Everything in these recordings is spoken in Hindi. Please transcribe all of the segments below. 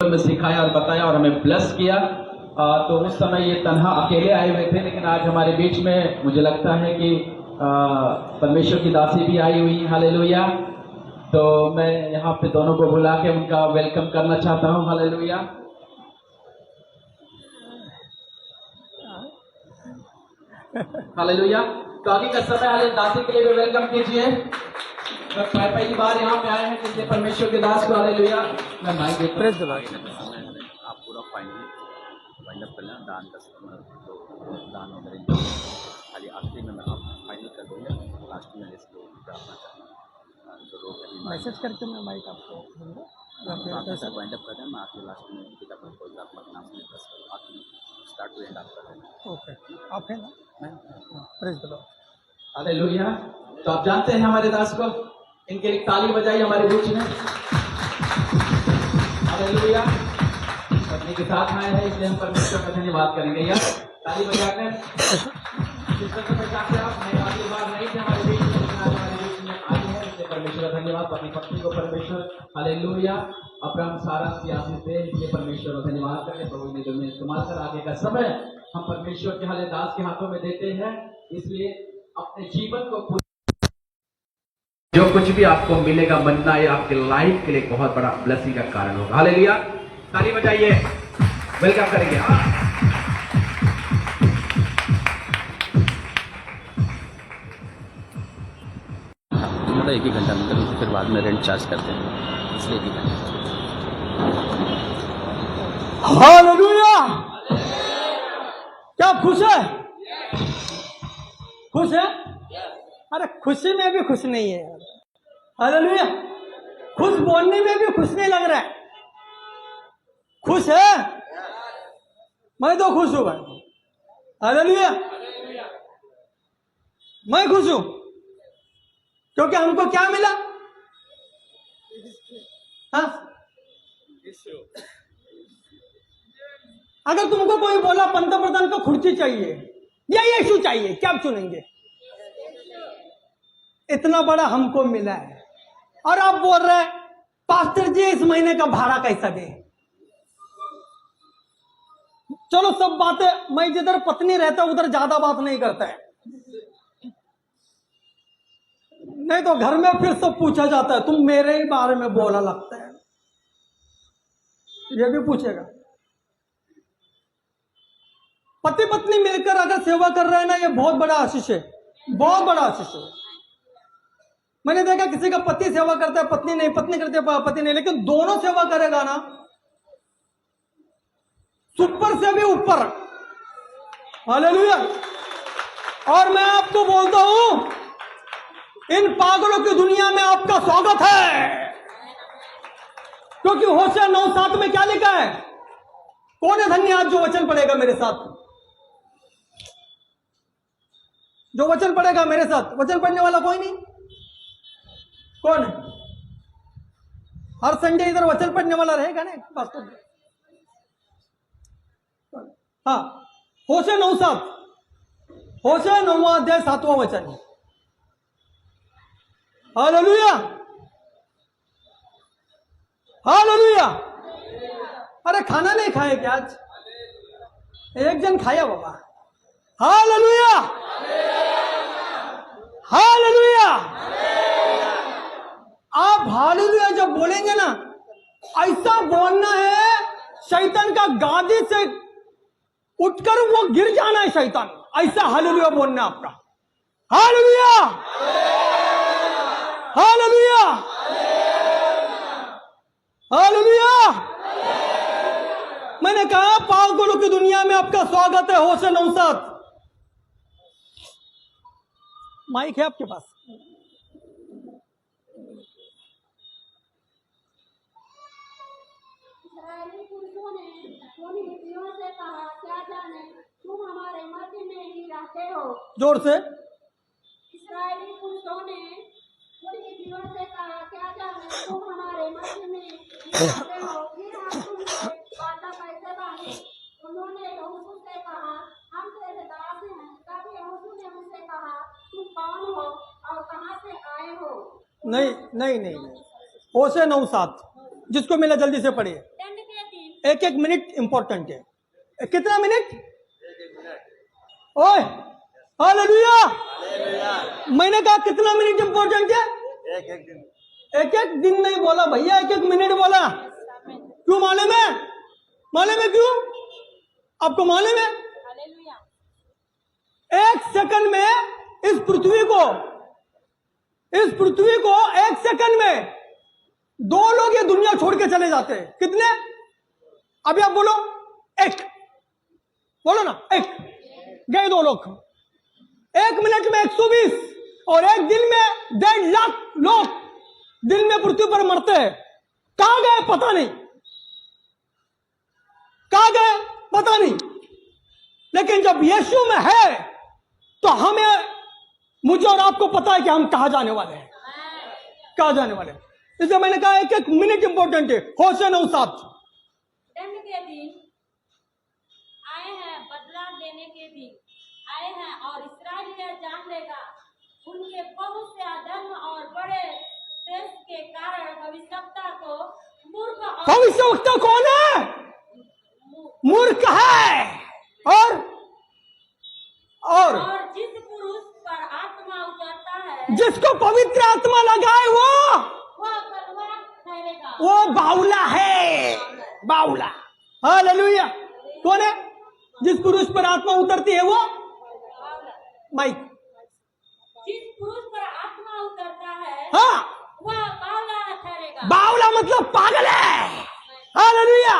में सिखाया और बताया और हमें ब्लेस किया। तो उस समय ये तन्हा अकेले आए हुए थे, लेकिन आज हमारे बीच में मुझे लगता है कि परमेश्वर की दासी भी आई हुई है। हालेलुया। तो मैं यहाँ पे दोनों को बुला के उनका वेलकम करना चाहता हूँ। हालेलुया। हालेलुया। तो आगे का समय हाले दासी के लिए भी वेलकम कीजिए। पहली बार यहाँ पे आए हैं जिसने परमेश्वर के दास को। हालेलुया। मैं माइक देता हूं। आप पूरा फाइंड अप कर लेना दान का दान वगैरह खाली आखिरी में आप फाइनल कर दोगे। लास्ट में इसको प्रार्थना करना जो लोग मैसेज करके मैं माइक आपको दूंगा। वाइंड अप कर दें। मैं आपके लास्ट में पिता को प्रार्थना के नाम से प्रेस करूँ। आखिरी स्टार्ट टू एंड आप कर दें। ओके, आप है ना? Praise the Lord. हालेलुया। तो आप जानते हैं हमारे दास को, इनके लिए ताली बजाई हमारे बीच में। हालेलुया। पत्नी के साथ आए हैं, इसलिए हम परमेश्वर का धन्यवाद करेंगे। यार ताली बजाकर आप आखिरी बार नहीं थे हमारे बीच में, हमारे बीच में आए हैं, इसलिए परमेश्वर का धन्यवाद। पत्नी पत्नी को परमेश्वर हालेलुया अब्राहम सारा सियासी थे, इसलिए परमेश्वर का धन्यवाद करें। प्रभु ने जो इस्तेमाल कर आगे का समय हम परमेश्वर के हाले दास के हाथों में देते हैं। इसलिए अपने जीवन को जो कुछ भी आपको मिलेगा बनना है आपके लाइफ के लिए बहुत बड़ा ब्लेसिंग का कारण होगा। हालेलुया। ताली बजाइए, वेलकम करेंगे। मतलब 1 ही घंटा मतलब फिर बाद में रेंट चार्ज करते हैं, इसलिए 1 ही घंटा। हालेलुया। क्या खुश है? खुश है? अरे खुशी में भी खुश नहीं है यार। हालेलुया। खुश बोलने में भी खुश नहीं लग रहा है। खुश है? मैं तो खुश हूं भाई। हालेलुया। मैं खुश हूं क्योंकि हमको क्या मिला? हाँ? अगर तुमको कोई बोला पंतप्रधान को खुर्ची चाहिए या यीशु चाहिए, क्या आप चुनेंगे? इतना बड़ा हमको मिला है और आप बोल रहे हैं पास्टर जी इस महीने का भाड़ा कैसा दे? चलो सब बातें, मैं जिधर पत्नी रहता उधर ज्यादा बात नहीं करता है, नहीं तो घर में फिर सब पूछा जाता है तुम मेरे ही बारे में बोला लगता है, ये भी पूछेगा। पति पत्नी मिलकर अगर सेवा कर रहे हैं ना, ये बहुत बड़ा आशीष है, बहुत बड़ा आशीष है। मैंने देखा किसी का पति सेवा करता है पत्नी नहीं, पत्नी करती है पति नहीं, लेकिन दोनों सेवा करेगा ना, सुपर से भी ऊपर। हालेलुया। और मैं आपको बोलता हूं इन पागलों की दुनिया में आपका स्वागत है, क्योंकि होशे 9:7 में क्या लिखा है? कौन है धन्य आज जो वचन पढ़ेगा मेरे साथ? जो वचन पढ़ेगा मेरे साथ। वचन पढ़ने वाला कोई नहीं? कौन है? हर संडे इधर वचन पढ़ने वाला रहेगा ना पास्टर? हाँ, होशे 9:7, होशे 9वां अध्याय 7वां वचन। हालेलुया। हालेलुया। अरे खाना नहीं खाए क्या आज? एक जन खाया बाबा। हालेलुया। हालेलुया। आप हालेलुया जब बोलेंगे ना, ऐसा बोलना है शैतान का गादी से उठकर वो गिर जाना है शैतान, ऐसा हालेलुया बोलना है आपका। हालेलुया। हालेलुया। हालेलुया। मैंने कहा पागलों की दुनिया में आपका स्वागत है। होशे 9:7। माइक है आपके पास? इस्राएली पुरुषों ने उन हिब्रियों से कहा, क्या जाने तुम हमारे मध्य में ही रहते हो। जोर से। इस्राएली पुरुषों ने उन हिब्रियों से कहा, क्या जाने तुम हमारे मध्य में ही रहते हो, फिर हम तुमसे वाचा कैसे बांधे। उन्होंने यहोशू से कहा, हम तेरे दास हैं। तब यहोशू ने उनसे कहा, तुम कौन हो और कहाँ से आए हो? नहीं नहीं नहीं, होशे 9:7 जिसको मिला जल्दी से पढ़िए। दंड के एक एक मिनट इंपॉर्टेंट है। कितना मिनट? ओए हालेलुया। मैंने कहा कितना मिनट इंपॉर्टेंट है? एक एक दिन। एक एक दिन नहीं बोला भैया, एक एक मिनट बोला। क्यों मालूम है? मालूम है क्यों? आपको मालूम है? एक सेकंड में इस पृथ्वी को एक सेकंड में 2 लोग ये दुनिया छोड़ के चले जाते हैं। कितने? अभी आप बोलो। एक बोलो ना, एक गए 2 लोग। 1 मिनट में 120 और एक दिन में 1.5 लाख लोग दिन में पृथ्वी पर मरते हैं। कहां गए पता नहीं, कहां गए पता नहीं। लेकिन जब यीशु में है तो हमें, मुझे और आपको पता है कि हम कहां जाने वाले हैं, कहां जाने वाले हैं। इसलिए मैंने कहा एक एक मिनट इंपॉर्टेंट है। होशे 9:7। दंड के दिन आए हैं, बदला लेने के दिन आए हैं, और इस्राएल यह जान लेगा उनके बहुत से अधर्म और बड़े देश के कारण भविष्यवक्ता को मूर्ख भविष्यवक्ता कौन है? मूर्ख है। और जिस पुरुष पर आत्मा उतरता है, जिसको पवित्र आत्मा लगाए वह बलवान ठहरेगा। वो बाउला है, बाउला। हालेलुया। कौन है? जिस पुरुष पर आत्मा उतरती है वो माइक। जिस पुरुष पर आत्मा उतरता है, हाँ, वह बावला ठहरेगा। बाउला मतलब पागल है। हालेलुया।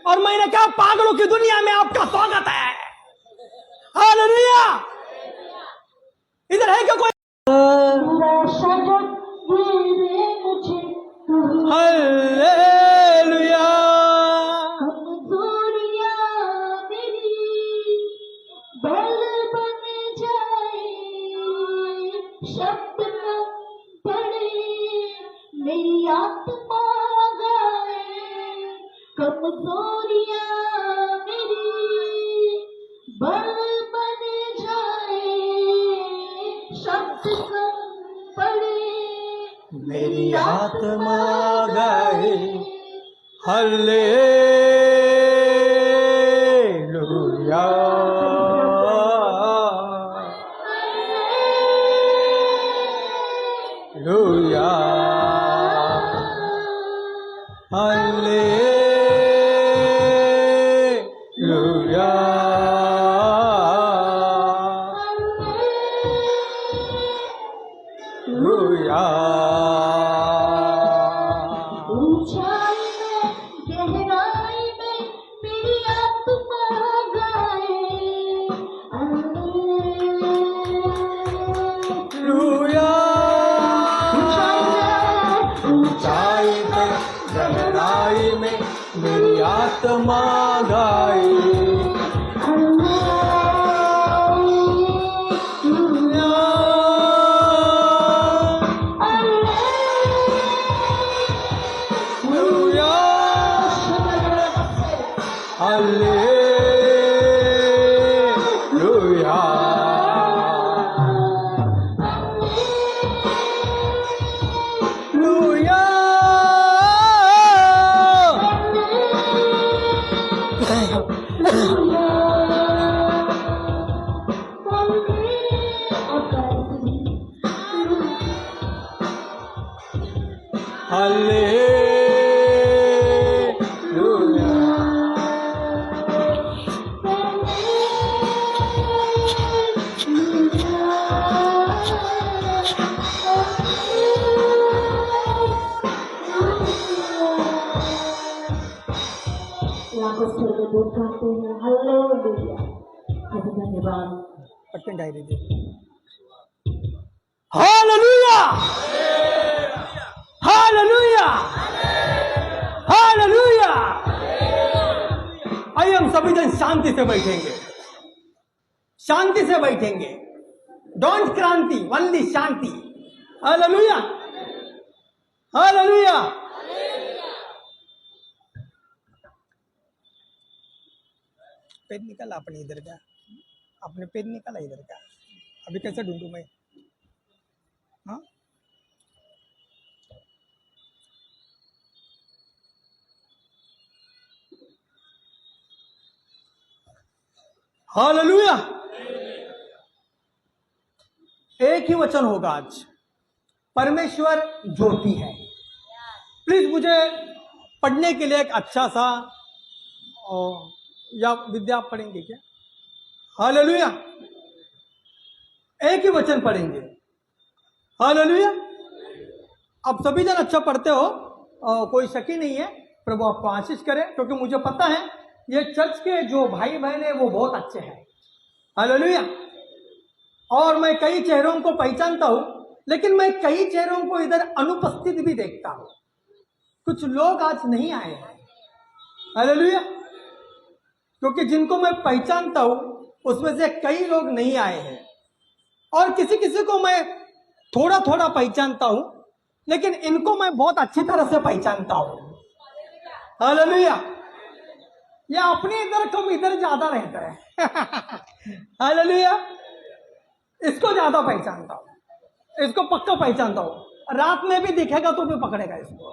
और मैंने कहा पागलों की दुनिया में आपका स्वागत है। हालेलुया। इधर है क्या कोई? हालेलुया। शब्द पड़े मेरी आत्मा गाए, कमजोरियां मेरी बल बन जाए। शब्द कम पड़े मेरी आत्मा गाए हालेलुया। हालेलुया। हालेलुया। हालेलुया। ऊंचाई में गहराई में मेरी आत्मा गाए। हालेलुया। ऊंचाई पे गहराई में मेरी आत्मा गाए। हालेलुया। हालेलुया। हालेलुया। लाखों स्वर्गदूत गाते हैं हालेलुया। प्रभु धन्यवाद। पट्टन डायरी दे। हालेलुया। हालेलुया। हालेलुया। आइए हम सभी जन शांति से बैठेंगे, शांति से बैठेंगे। डोंट क्रांति, ओनली शांति। हालेलुया। हालेलुया। पेन निकाला अपने इधर का, अपने पेन निकाला इधर का। अभी कैसे ढूंढूं मैं? हाँ, हालेलुया। एक ही वचन होगा आज, परमेश्वर ज्योति है। प्लीज मुझे पढ़ने के लिए एक अच्छा सा या विद्या आप पढ़ेंगे क्या? हालेलुया। एक ही वचन पढ़ेंगे। हालेलुया। आप सभी जन अच्छा पढ़ते हो, कोई शक ही नहीं है। प्रभु आपको आशीष करे, क्योंकि मुझे पता है ये चर्च के जो भाई बहन है वो बहुत अच्छे हैं। हालेलुया। और मैं कई चेहरों को पहचानता हूं, लेकिन मैं कई चेहरों को इधर अनुपस्थित भी देखता हूं। कुछ लोग आज नहीं आए हैं। हालेलुया। क्योंकि जिनको मैं पहचानता हूं उसमें से कई लोग नहीं आए हैं, और किसी किसी को मैं थोड़ा थोड़ा पहचानता हूं, लेकिन इनको मैं बहुत अच्छी तरह से पहचानता हूं। हालेलुया। ये अपने इधर कम इधर ज्यादा रहता है। हालेलुया। इसको ज्यादा पहचानता हूं, इसको पक्का पहचानता हूं। रात में भी दिखेगा तो भी पकड़ेगा इसको।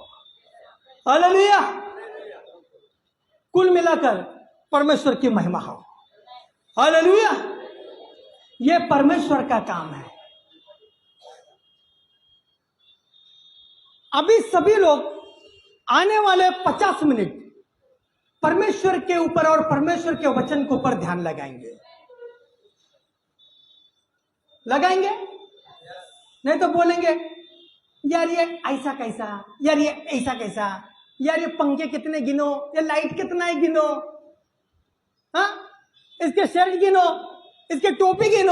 हालेलुया। कुल मिलाकर परमेश्वर की महिमा हो। हालेलुया। ये परमेश्वर का काम है। अभी सभी लोग आने वाले 50 मिनट परमेश्वर के ऊपर और परमेश्वर के वचन के ऊपर ध्यान लगाएंगे। नहीं तो बोलेंगे यार ये ऐसा कैसा, यार ये ऐसा कैसा, यार ये पंखे कितने गिनो, ये लाइट कितना है गिनो, हाँ इसके शर्ट गिनो, इसके टोपी गिनो,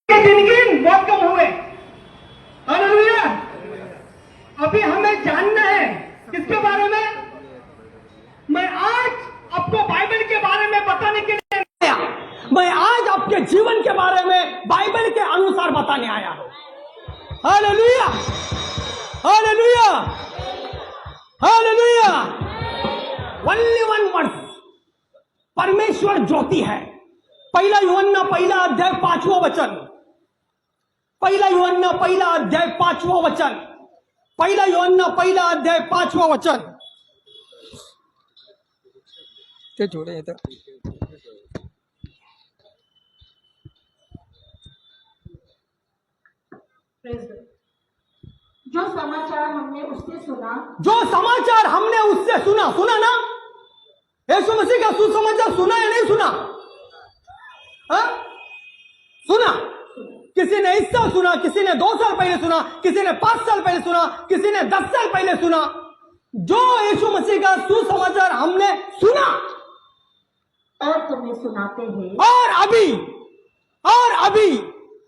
गिन बहुत कम हुए। हालेलुया। अभी हमें जानना है किसके बारे में? मैं आज आपको बाइबल के बारे में बताने के लिए आया। मैं आज आपके जीवन के बारे में बाइबल के अनुसार बताने आया हूं। Hallelujah. Hallelujah. Hallelujah. Only one word, परमेश्वर ज्योति है। पहला यूहन्ना पहला अध्याय 5वां वचन, पहला यूहन्ना पहला अध्याय 5वां वचन, पहला यूहन्ना पहला अध्याय 5वां वचन। क्या जोड़े ये तो जो समाचार हमने उससे सुना, जो समाचार हमने उससे सुना, सुना ना? यीशु मसीह का सुसमाचार सुना या नहीं सुना? हा? सुना। किसी ने इस साल सुना, किसी ने 2 साल पहले सुना, किसी ने 5 साल पहले सुना, किसी ने 10 साल पहले सुना। जो यीशु मसीह का सुसमाचार हमने सुना और तुम्हें सुनाते हैं, और अभी और अभी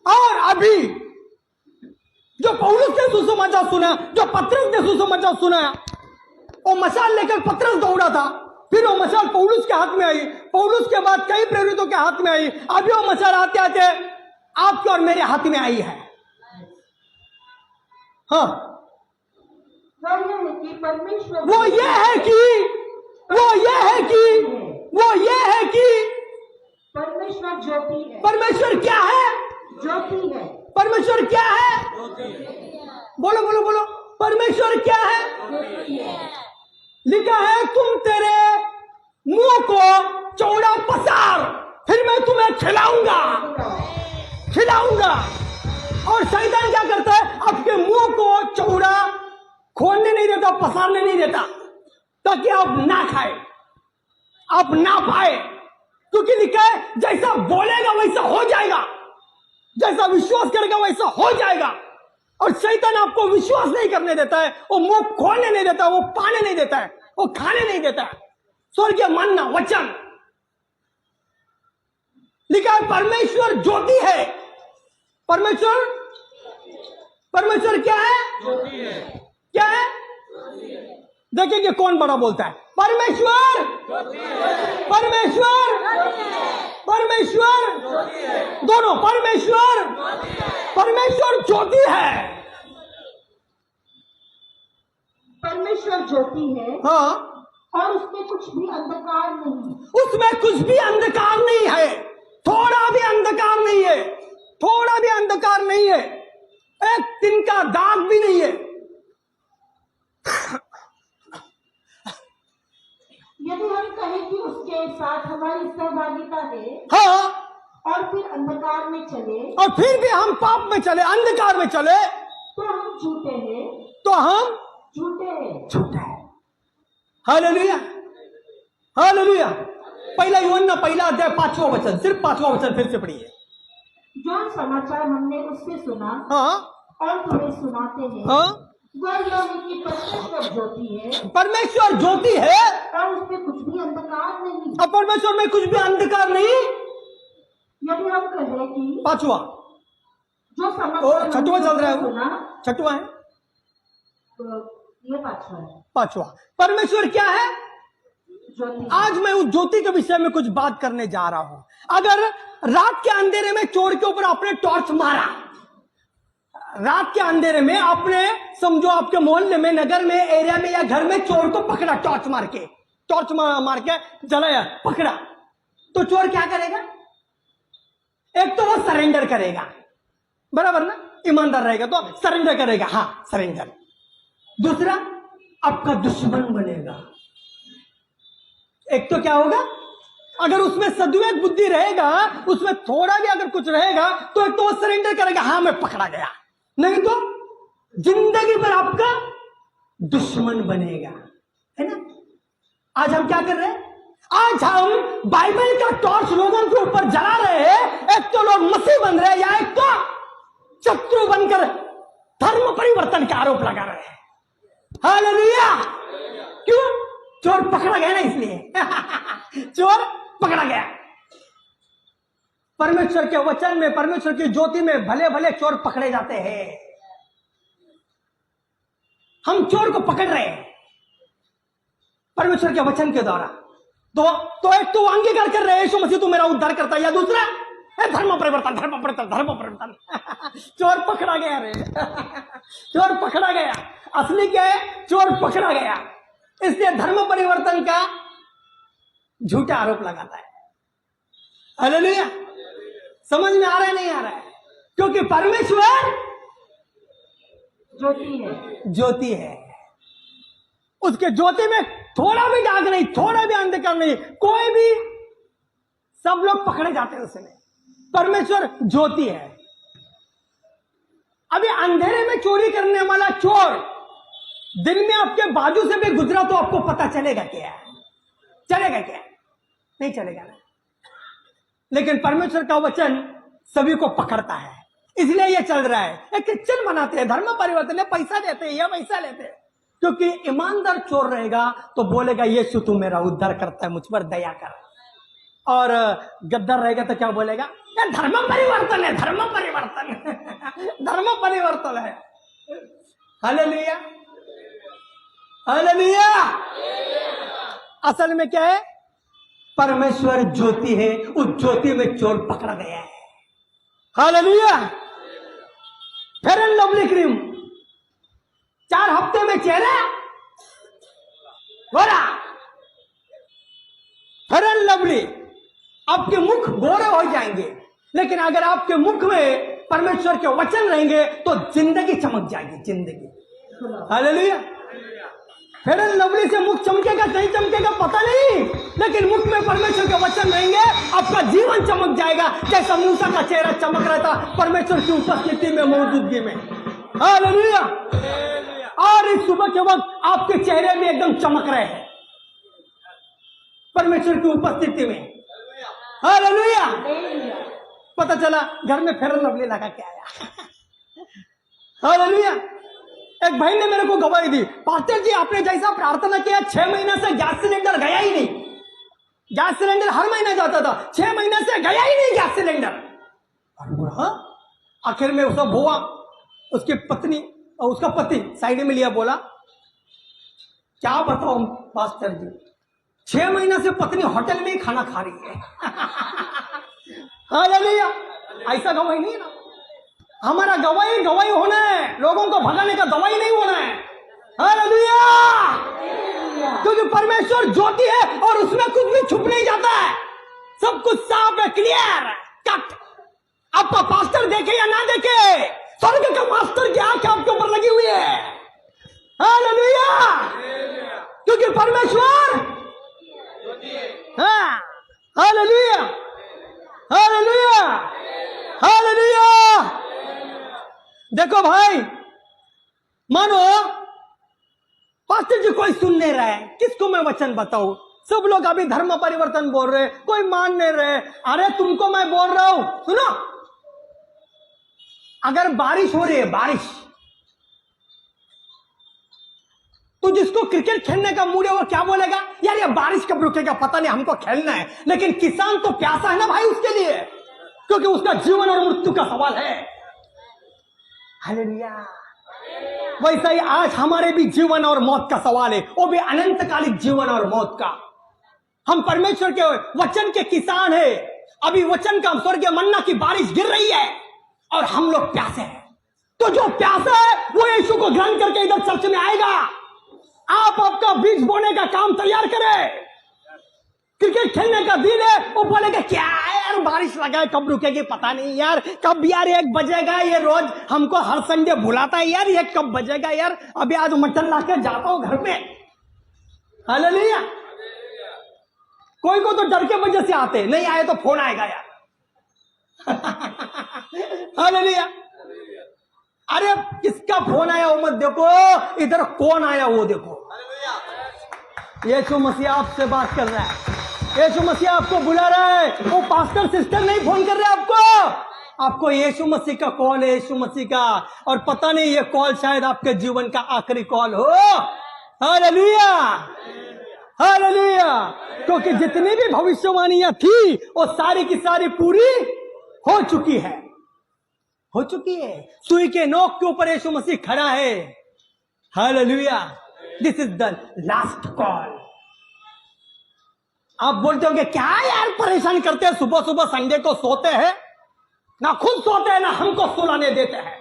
और अभी जो पौलुस ने सुसमाचार सुना, जो पतरस ने सुसमाचार सुना, वो मशाल लेकर पतरस दौड़ा था, फिर वो मशाल पौलुस के हाथ में आई, पौलुस के बाद कई प्रेरितों के हाथ में आई, अभी वो मशाल आते आते आपके और मेरे हाथ में आई है। हाँ, वो ये है कि परमेश्वर, वो ये है कि परमेश्वर ज्योति है। परमेश्वर क्या है? ज्योति है। परमेश्वर क्या है? बोलो बोलो बोलो, परमेश्वर क्या है? लिखा है तुम तेरे मुंह को चौड़ा पसार, फिर मैं तुम्हें खिलाऊंगा। और शैतान क्या करता है? आपके मुंह को चौड़ा खोलने नहीं देता, पसारने नहीं देता, ताकि आप ना खाए, आप ना पाए। क्योंकि लिखा है जैसा बोलेगा वैसा हो जाएगा, जैसा विश्वास करेगा वैसा हो जाएगा। और शैतान आपको विश्वास नहीं करने देता है, वो मुंह खोलने नहीं देता, वो पाने नहीं देता है, वो खाने नहीं देता है। स्वर्गीय मन्ना वचन लिखा है परमेश्वर ज्योति है। परमेश्वर क्या है? क्या है? देखेंगे कौन बड़ा बोलता है। परमेश्वर दोनों, परमेश्वर ज्योति है। परमेश्वर ज्योति है, हाँ, और उसमें कुछ भी अंधकार नहीं। उसमें कुछ भी अंधकार नहीं है, थोड़ा भी अंधकार नहीं है, थोड़ा भी अंधकार नहीं है, एक दिन का दाग भी नहीं है। यदि हम कहें कि उसके के साथ हमारी सहभागिता है हाँ, और फिर अंधकार में चले और फिर भी हम पाप में चले, अंधकार में चले, तो हम झूठे हैं, तो हम झूठे हैं। झूठे हैं। Hallelujah, hallelujah. पहला यूहन्ना पहला अध्याय 5वां वचन, सिर्फ 5वां वचन फिर से पढ़िए। जो समाचार हमने उससे सुना हाँ और तुम्हें सुनाते हैं, हाँ, वह यह है कि परमेश्वर ज्योति है परमेश्वर ज्योति है और उसमें कुछ भी अंधकार नहीं। और परमेश्वर में कुछ भी अंधकार नहीं। यदि हम कहें कि 5वां, जो समाचार छठवां चल रहा है, सुना, वो छठवां है, तो ये 5वां है। 5वां। परमेश्वर क्या है? ज्योति। आज मैं उस ज्योति के विषय में कुछ बात करने जा रहा हूं। अगर रात के अंधेरे में चोर के ऊपर आपने टॉर्च मारा, रात के अंधेरे में आपने, समझो आपके मोहल्ले में, नगर में, एरिया में या घर में चोर को पकड़ा, टॉर्च मार के जलाया, पकड़ा, तो चोर क्या करेगा? एक तो वो सरेंडर करेगा, बराबर ना, ईमानदार रहेगा तो सरेंडर करेगा, हाँ सरेंडर। दूसरा, आपका दुश्मन बनेगा। एक तो क्या होगा, अगर उसमें सद्विवेक बुद्धि रहेगा, उसमें थोड़ा भी अगर कुछ रहेगा, तो एक तो वो सरेंडर करेगा, हाँ मैं पकड़ा गया, नहीं तो जिंदगी भर आपका दुश्मन बनेगा, है ना। आज हम क्या कर रहे हैं? आज हम बाइबल का टॉर्च लोगों के ऊपर जला रहे हैं। एक तो लोग मसीह बन रहे हैं, या एक तो शत्रु बनकर धर्म परिवर्तन का आरोप लगा रहे हैं। हालेलुया। क्यों? चोर पकड़ा गया ना, इसलिए चोर पकड़ा गया। परमेश्वर के वचन में, परमेश्वर की ज्योति में भले भले चोर पकड़े जाते हैं। हम चोर को पकड़ रहे हैं परमेश्वर के वचन के द्वारा। तो एक तो अंगीकार कर रहे हैं, यीशु मसीह तू मेरा उद्धार करता है, या दूसरा धर्म परिवर्तन, धर्म परिवर्तन, धर्म परिवर्तन। चोर पकड़ा गया रे, चोर पकड़ा गया। असली क्या है? चोर पकड़ा गया, इसलिए धर्म परिवर्तन का झूठा आरोप लगाता है। हालेलुया। समझ में आ रहा है नहीं आ रहा है? क्योंकि परमेश्वर ज्योति है, ज्योति है, उसके ज्योति में थोड़ा भी दाग नहीं, थोड़ा भी अंधकार नहीं, कोई भी, सब लोग पकड़े जाते हैं उसमें। परमेश्वर ज्योति है। अभी अंधेरे में चोरी करने वाला चोर दिन में आपके बाजू से भी गुजरा तो आपको पता चलेगा क्या? चलेगा क्या? नहीं चलेगा ना। लेकिन परमेश्वर का वचन सभी को पकड़ता है, इसलिए ये चल रहा है। एक क्रिश्चियन बनाते हैं, धर्म परिवर्तन है, पैसा देते हैं, या पैसा लेते हैं। क्योंकि ईमानदार चोर रहेगा तो बोलेगा यीशु तू मेरा उद्धार करता है, मुझ पर दया कर। और गद्दार रहेगा तो क्या बोलेगा? ये धर्म परिवर्तन है, धर्म परिवर्तन धर्म परिवर्तन है। Hallelujah, hallelujah. असल में क्या है? परमेश्वर ज्योति है, उस ज्योति में चोर पकड़ा गया है। Hallelujah. Fair and lovely cream 4 हफ्ते में चेहरा गोरा, फेयर एंड लवली, आपके मुख गोरे हो जाएंगे। लेकिन अगर आपके मुख में परमेश्वर के वचन रहेंगे तो जिंदगी चमक जाएगी, जिंदगी। हालेलुया। फेयर एंड लवली से मुख चमकेगा नहीं चमकेगा पता नहीं, लेकिन मुख में परमेश्वर के वचन रहेंगे, आपका जीवन चमक जाएगा। जैसा मूसा का चेहरा चमक रहा था परमेश्वर की उपस्थिति में, मौजूदगी में। हालेलुया। और इस सुबह के वक्त आपके चेहरे भी एकदम चमक रहे हैं परमेश्वर की उपस्थिति में। हालेलुया। पता चला घर में फेयर एंड लवली लगा के आया। हालेलुया। एक भाई ने मेरे को गवाही दी, पास्टर जी आपने जैसा प्रार्थना किया 6 महीने से गैस सिलेंडर गया ही नहीं। गैस सिलेंडर हर महीने जाता था, 6 महीने से गया ही नहीं गैस सिलेंडर। हाँ? आखिर में उसका बुआ, उसकी पत्नी और उसका पति साइड में लिया, बोला क्या बताऊं पास्टर जी, 6 महीने से पत्नी होटल में ही खाना खा रही है। हालेलुया। ऐसा गवाही नहीं ना, हमारा गवाही गवाही होना है, लोगों को भगाने का दवाई नहीं होना है। हालेलुया। क्योंकि परमेश्वर ज्योति है और उसमें कुछ भी छुप नहीं जाता है, सब कुछ साफ है, क्लियर है, कट। आपका पास्टर देखे या ना देखे, स्वर्ग का मास्टर की आंख आपके ऊपर लगी हुई है। हालेलुया। क्योंकि परमेश्वर हाँ, हालेलुया, हालेलुया, हालेलुया। देखो भाई, मानो पास्टर जी कोई सुन नहीं रहा है, किसको मैं वचन बताऊं? सब लोग अभी धर्म परिवर्तन बोल रहे, कोई मान नहीं रहे। अरे तुमको मैं बोल रहा हूं, सुनो, अगर बारिश हो रही है, बारिश, तो जिसको क्रिकेट खेलने का मूड है वो क्या बोलेगा? यार ये बारिश कब रुकेगा, पता नहीं, हमको खेलना है। लेकिन किसान तो प्यासा है ना भाई उसके लिए, क्योंकि उसका जीवन और मृत्यु का सवाल है। हालेलुया। वैसा ही आज हमारे भी जीवन और मौत का सवाल है, वो भी अनंतकालिक जीवन और मौत का। हम परमेश्वर के वचन के किसान है। अभी वचन का स्वर्गीय मन्ना की बारिश गिर रही है और हम लोग प्यासे हैं। तो जो प्यासा है वो यीशु को ग्रहण करके इधर चर्च में आएगा। आप आपका बीज बोने का काम तैयार करें। क्रिकेट खेलने का दिन है, वो बोलेगा क्या यार बारिश लगा है, कब रुकेगी पता नहीं यार, कब यार 1 बजेगा, ये रोज हमको हर संडे बुलाता है यार, ये कब बजेगा यार, अभी आज मटन ला के जाता हूं घर में। हालेलुया। कोई को तो डर के वजह से आते, नहीं आए तो फोन आएगा यार। हालेलुया। अरे किसका फोन आया वो मत देखो, इधर कौन आया वो देखो। यीशु मसीह आपसे बात कर रहा है, यीशु मसीह आपको बुला रहा है। वो पास्टर सिस्टर नहीं फोन कर रहे आपको यीशु मसीह का कॉल है, यीशु मसीह का। और पता नहीं ये कॉल शायद आपके जीवन का आखिरी कॉल हो। Hallelujah, hallelujah. क्योंकि जितनी भी भविष्यवाणियां थी वो सारी की सारी पूरी हो चुकी है, हो चुकी है। सुई के नोक के ऊपर यीशु मसीह खड़ा है। Hallelujah. This is the last call. आप बोलते होंगे क्या यार परेशान करते हैं, सुबह सुबह संडे को सोते हैं ना, खुद सोते हैं ना हमको सुलाने देते हैं।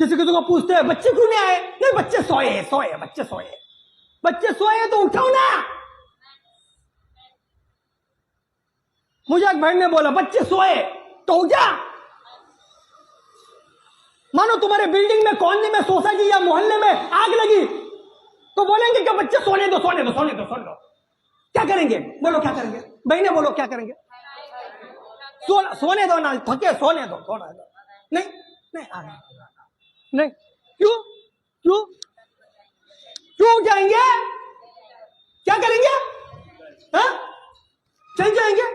किसी किसी को पूछते हैं बच्चे क्यों नहीं आए? नहीं बच्चे सोए, सोए, बच्चे सोए। बच्चे सोए तो उठाओ ना। मुझे एक बहन ने बोला बच्चे सोए तो उठा। मानो तुम्हारे बिल्डिंग में, कॉलोनी में, सोसाइटी या मोहल्ले में आग लगी तो बोलेंगे कि बच्चे सोने दो, सोने दो, सोने दो, सोने दो। क्या करेंगे? बोलो क्या करेंगे? बहने बोलो क्या करेंगे? सोने दो ना, थके, सोने दो, सोने दो। नहीं नहीं नहीं, क्यों क्यों क्यों जाएंगे? क्या करेंगे? हाँ? चल जाएंगे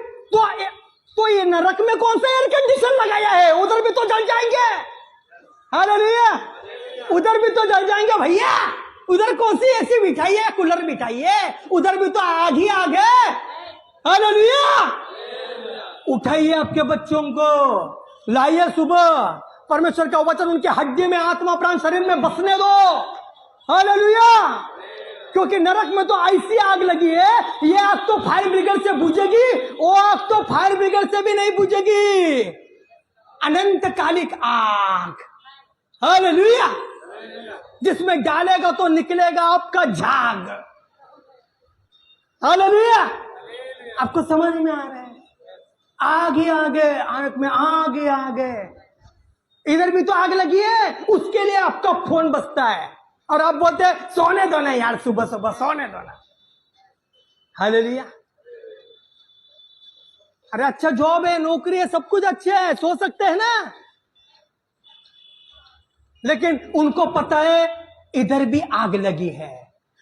तो ये नरक में कौन सा एयर कंडीशन लगाया है? उधर भी तो जल जाएंगे। हालेलुया। उधर भी तो जल जाएंगे भैया। उधर कौन सी एसी बिठाई है, कूलर बिठाई है? उधर भी तो आग ही आग है। हालेलुया। उठाइए आपके बच्चों को, लाइए सुबह परमेश्वर का वचन उनके हड्डी में, आत्मा प्राण शरीर में बसने दो। हालेलुया। क्योंकि नरक में तो ऐसी आग लगी है, ये आग तो फायर ब्रिगेड से बुझेगी, वो आग तो फायर ब्रिगेड से भी नहीं बुझेगी। अनंतकालिक आग। हालेलुया। जिसमें डालेगा तो निकलेगा आपका झाग। हालेलुया। आपको समझ में आ रहा है? आगे आगे आग में आगे आगे, इधर भी तो आग लगी है, उसके लिए आपका फोन बजता है और आप बोलते हैं सोने दो ना यार, सुबह सुबह सोने दो ना। हालेलुया। अरे अच्छा जॉब है, नौकरी है, सब कुछ अच्छा है, सो सकते हैं ना। लेकिन उनको पता है इधर भी आग लगी है,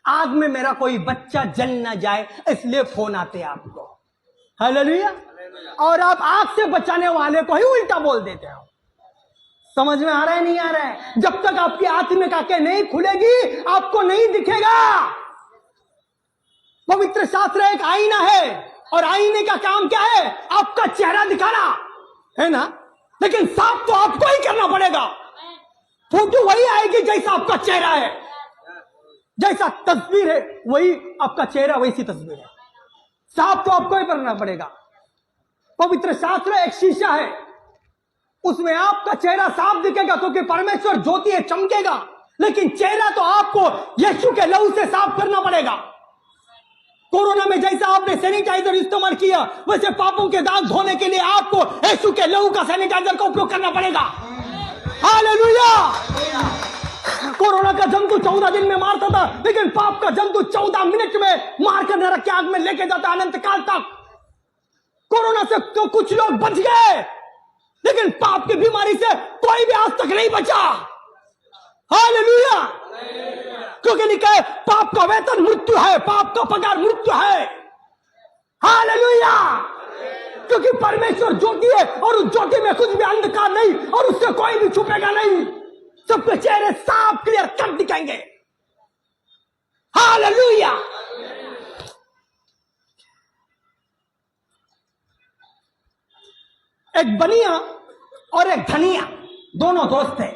आग में मेरा कोई बच्चा जल ना जाए, इसलिए फोन आते हैं आपको। हालेलुया। और आप आग से बचाने वाले को ही उल्टा बोल देते हो। समझ में आ रहा है? नहीं आ रहा है? जब तक आपकी आत्मिक आंखें नहीं खुलेगी आपको नहीं दिखेगा। पवित्र शास्त्र एक आईना है और आईने का काम क्या है? आपका चेहरा दिखाना है ना। लेकिन साफ तो आपको ही करना पड़ेगा। फोटो वही आएगी जैसा आपका चेहरा है, जैसा तस्वीर है वही आपका चेहरा, वैसी तस्वीर है। साफ तो आपको ही करना पड़ेगा। पवित्र शास्त्र एक शीशा है, उसमें आपका चेहरा साफ दिखेगा क्योंकि परमेश्वर ज्योति है, चमकेगा। लेकिन चेहरा तो आपको यीशु के लहू से साफ करना पड़ेगा। कोरोना में जैसा आपने सैनिटाइजर इस्तेमाल किया, वैसे पापों के दाग धोने के लिए आपको यीशु के लहू का सैनिटाइजर का उपयोग करना पड़ेगा। हालेलुया। कोरोना का जंतु 14 दिन में मारता था, लेकिन पाप का जंतु 14 मिनट में मारकर नरक की आग में लेके जाता अनंत काल तक। कोरोना से तो कुछ लोग बच गए, लेकिन पाप की बीमारी से कोई भी आज तक नहीं बचा। हालेलुया। क्योंकि लिखा है पाप का वेतन मृत्यु है, पाप का पगार मृत्यु है। हालेलुया। क्योंकि परमेश्वर ज्योति है और उस ज्योति में कुछ भी अंधकार नहीं और उससे कोई भी छुपेगा नहीं। सबके चेहरे साफ क्लियर कट दिखाएंगे। हालेलुया। एक बनिया और एक धनिया दोनों दोस्त थे।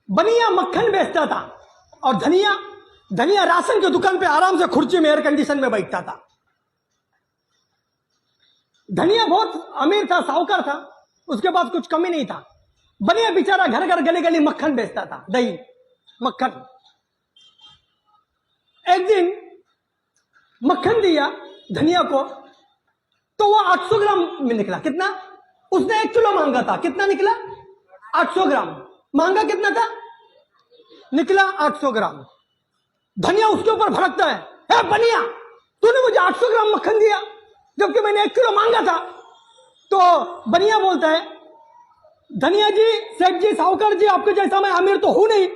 बनिया मक्खन बेचता था और धनिया राशन की दुकान पे आराम से खुर्ची में एयर कंडीशन में बैठता था। धनिया बहुत अमीर था, साहूकार था, उसके पास कुछ कमी नहीं था। बनिया बेचारा घर घर गली गली मक्खन बेचता था, दही मक्खन। एक दिन मक्खन दिया धनिया को तो वो 800 ग्राम में निकला। कितना? उसने 1 किलो मांगा था, कितना निकला? 800 ग्राम। मांगा कितना था? निकला 800 ग्राम। धनिया उसके ऊपर भड़कता है, हे बनिया, तूने मुझे 800 ग्राम मक्खन दिया जबकि मैंने 1 किलो मांगा था। तो बनिया बोलता है, धनिया जी, सेठ जी, साहूकार जी, आपके जैसा मैं अमीर तो हूं नहीं।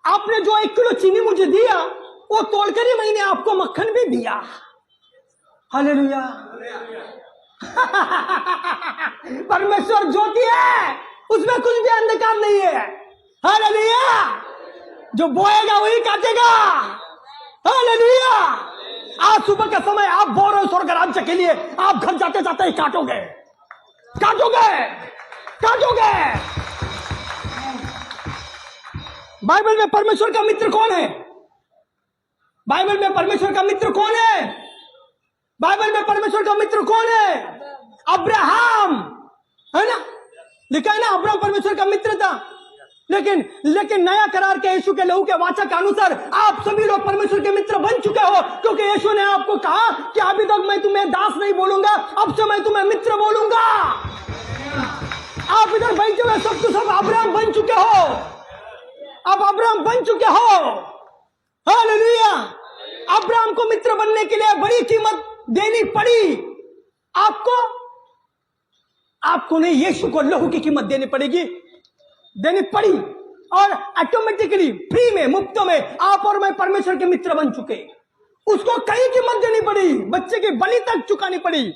आपने जो 1 किलो चीनी मुझे दिया वो तोड़कर ही मैंने आपको मक्खन भी दिया। हालेलुया। परमेश्वर ज्योति है, उसमें कुछ भी अंधकार नहीं है। हालेलुया। जो बोएगा वही काटेगा। हालेलुया। आज सुबह का समय आप बो रहे हो स्वर्ग राज्य के लिए, आप घर जाते जाते ही काटोगे काटोगे काटोगे। बाइबल में परमेश्वर का मित्र कौन है? बाइबल में परमेश्वर का मित्र कौन है? बाइबल में परमेश्वर का मित्र कौन है? अब्राहम, है ना? लिखा है ना, अब्राहम परमेश्वर का मित्र था। लेकिन नया करार के यीशु के लहू के वाचा के अनुसार आप सभी लोग परमेश्वर के मित्र बन चुके हो, क्योंकि यीशु ने आपको कहा कि अभी तक मैं तुम्हें दास नहीं बोलूंगा, अब से मैं तुम्हें मित्र बोलूंगा। आप इधर बैठे हुए सब तो सब अब्राहम बन चुके हो, अब अब्राहम बन चुके हो। हालेलुया। अब्राहम को मित्र बनने के लिए बड़ी कीमत देनी पड़ी आपको नहीं, यीशु को लहू की कीमत देनी पड़ी और ऑटोमेटिकली फ्री में, मुफ्त में आप और मैं परमेश्वर के मित्र बन चुके। उसको कई कीमत देनी पड़ी, बच्चे की बलि तक चुकानी पड़ी,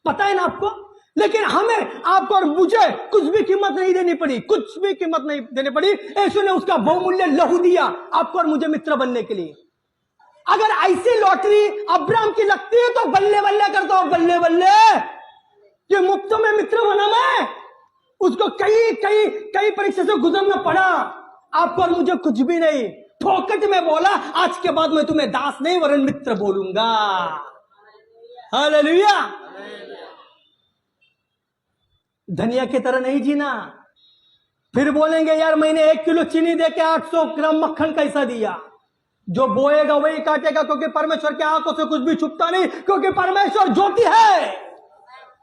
पता है ना आपको। लेकिन हमें, आपको और मुझे कुछ भी कीमत नहीं देनी पड़ी, कुछ भी कीमत नहीं देनी पड़ी। यीशु ने उसका बहुमूल्य लहू दिया आपको और मुझे मित्र बनने के लिए। अगर ऐसी लॉटरी अब्राहम की लगती है तो बल्ले बल्ले करता हूं, बल्ले बल्ले, ये मुफ्त में मित्र बना मैं। उसको कई परीक्षा से गुजरना पड़ा, आपको और मुझे कुछ भी नहीं, फोकट में बोला, आज के बाद मैं तुम्हें दास नहीं वरन मित्र बोलूंगा। हालेलुया। धनिया की तरह नहीं जीना। फिर बोलेंगे यार मैंने 1 किलो चीनी देके 800 ग्राम मक्खन कैसा दिया। जो बोएगा वही काटेगा, क्योंकि परमेश्वर के आंखों से कुछ भी छुपता नहीं, क्योंकि परमेश्वर ज्योति है।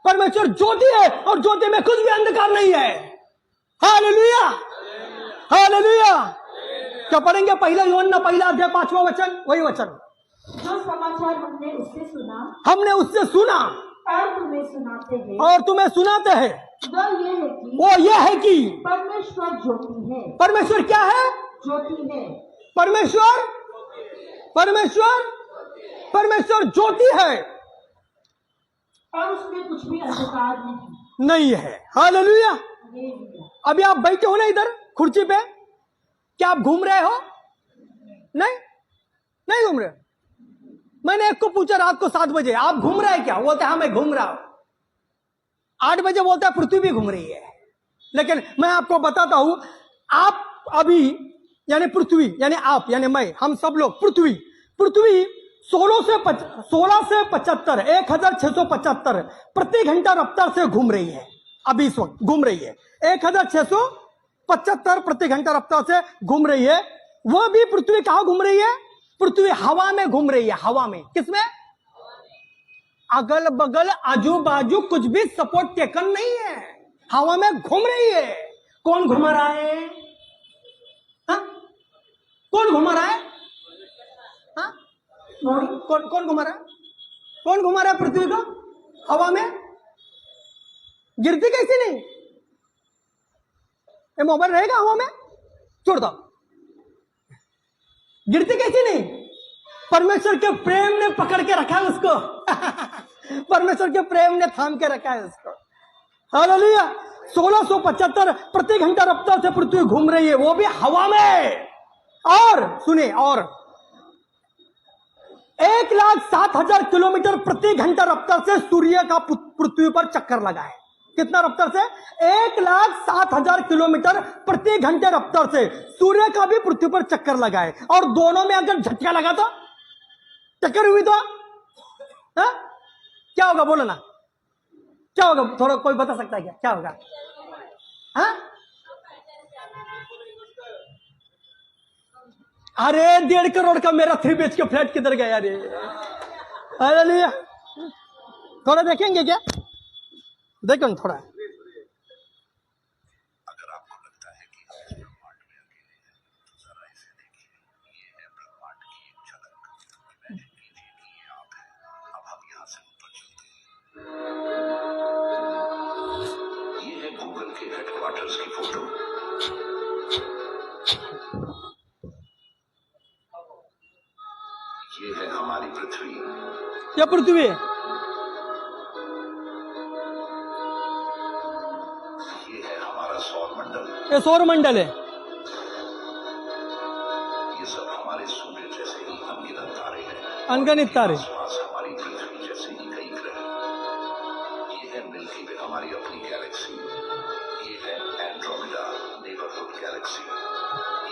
परमेश्वर ज्योति है और ज्योति में कुछ भी अंधकार नहीं है। हालेलुया। हालेलुया। क्या पढ़ेंगे? पहला यूहन्ना पहला अध्याय 5वां वचन, वही वचन। जो समाचार हमने उससे सुना और तुम्हें सुनाते हैं वो ये है कि परमेश्वर ज्योति है। परमेश्वर क्या है? ज्योति है। परमेश्वर ज्योति है और उसमें कुछ भी अंधकार नहीं है। हालेलुया। अभी आप बैठे हो ना इधर कुर्सी पे, क्या आप घूम रहे हो? नहीं घूम रहे। मैंने एक को पूछा रात को 7 बजे, आप घूम रहे हैं क्या? बोलते हाँ मैं घूम रहा हूं। 8 बजे बोलता है पृथ्वी भी घूम रही है। लेकिन मैं आपको बताता हूं, आप अभी यानी पृथ्वी यानी आप यानी मैं, हम सब लोग पृथ्वी 16 से 75 1675 प्रति घंटा रफ्तार से घूम रही है। अभी इस वक्त घूम रही है 1675 प्रति घंटा रफ्तार से घूम रही है। वह भी पृथ्वी कहां घूम रही है? पृथ्वी हवा में घूम रही है। हवा में, किसमें? अगल बगल आजू बाजू कुछ भी सपोर्ट टेकन नहीं है, हवा में घूम रही है। कौन घुमा रहा है? हाँ? कौन घुमा रहा है? हाँ? कौन घुमा रहा है? कौन घुमा रहा है पृथ्वी को हवा में? गिरती कैसे नहीं? ये मोबाइल रहेगा हवा में? छोड़ दो। गिरती कैसे नहीं? परमेश्वर के प्रेम ने पकड़ के रखा है उसको। परमेश्वर के प्रेम ने थाम के रखा है उसको। हालेलुया। 1675 प्रति घंटा रफ्तार से पृथ्वी घूम रही है, वो भी हवा में। और सुनिए, और 1,07,000 किलोमीटर प्रति घंटा रफ्तार से सूर्य का पृथ्वी पर चक्कर लगा है। कितना रफ्तार से? 1,07,000 किलोमीटर प्रति घंटे रफ्तार से सूर्य का भी पृथ्वी पर चक्कर लगा है। और दोनों में अगर झटका लगा तो, चक्कर हुई तो क्या होगा? बोलो ना, क्या होगा? थोड़ा कोई बता सकता है क्या होगा? हाँ? अरे 1.5 करोड़ का मेरा 3 BHK फ्लैट किधर गया रे? हालेलुया। थोड़ा देखेंगे क्या? देखो ना थोड़ा। अगर आपको लगता है कि आप ब्रह्मांड में अकेले हैं, तो जरा इसे देखिए। ये है ब्रह्मांड की एक झलक। इमेजिन कीजिए कि ये आप हैं। अब हम यहाँ से ऊपर चलते हैं। ये है गूगल के हेडक्वार्टर्स की फोटो। ये है हमारी पृथ्वी। क्या पृथ्वी है? ये सौर मंडल है। ये सब हमारे सूर्य जैसे ही अनगिनत तारे हैं। अनगिनत तारे। आसपास हमारी पृथ्वी जैसे ही कई ग्रह। ये है मिल्की वे, हमारी अपनी गैलेक्सी। ये है एंड्रोमेडा नेबरहुड गैलेक्सी।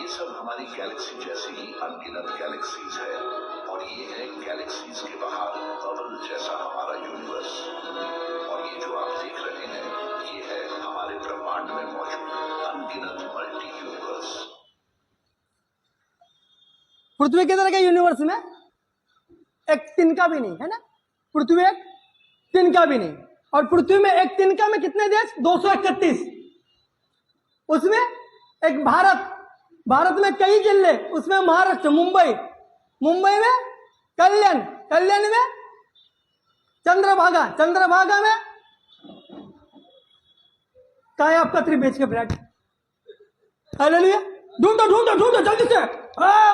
ये सब हमारी गैलेक्सी जैसे ही अनगिनत गैलेक्सीज है। और ये है गैलेक्सीज के बाहर बबल जैसा हमारा यूनिवर्स। और ये जो आप देख रहे हैं, ये है हमारे ब्रह्मांड में मौजूद अनगिनत मल्टी यूनिवर्स। पृथ्वी किधर का यूनिवर्स में? एक तिनका भी नहीं है ना। पृथ्वी एक तिनका भी नहीं। और पृथ्वी में एक तिनका में कितने देश? 231। उसमें एक भारत। भारत में कई जिले, उसमें महाराष्ट्र, मुंबई में कल्याण में चंद्रभागा में कहा है आपका 3 BHK फ्लैट? हालेलुया। ढूंढो जल्दी से।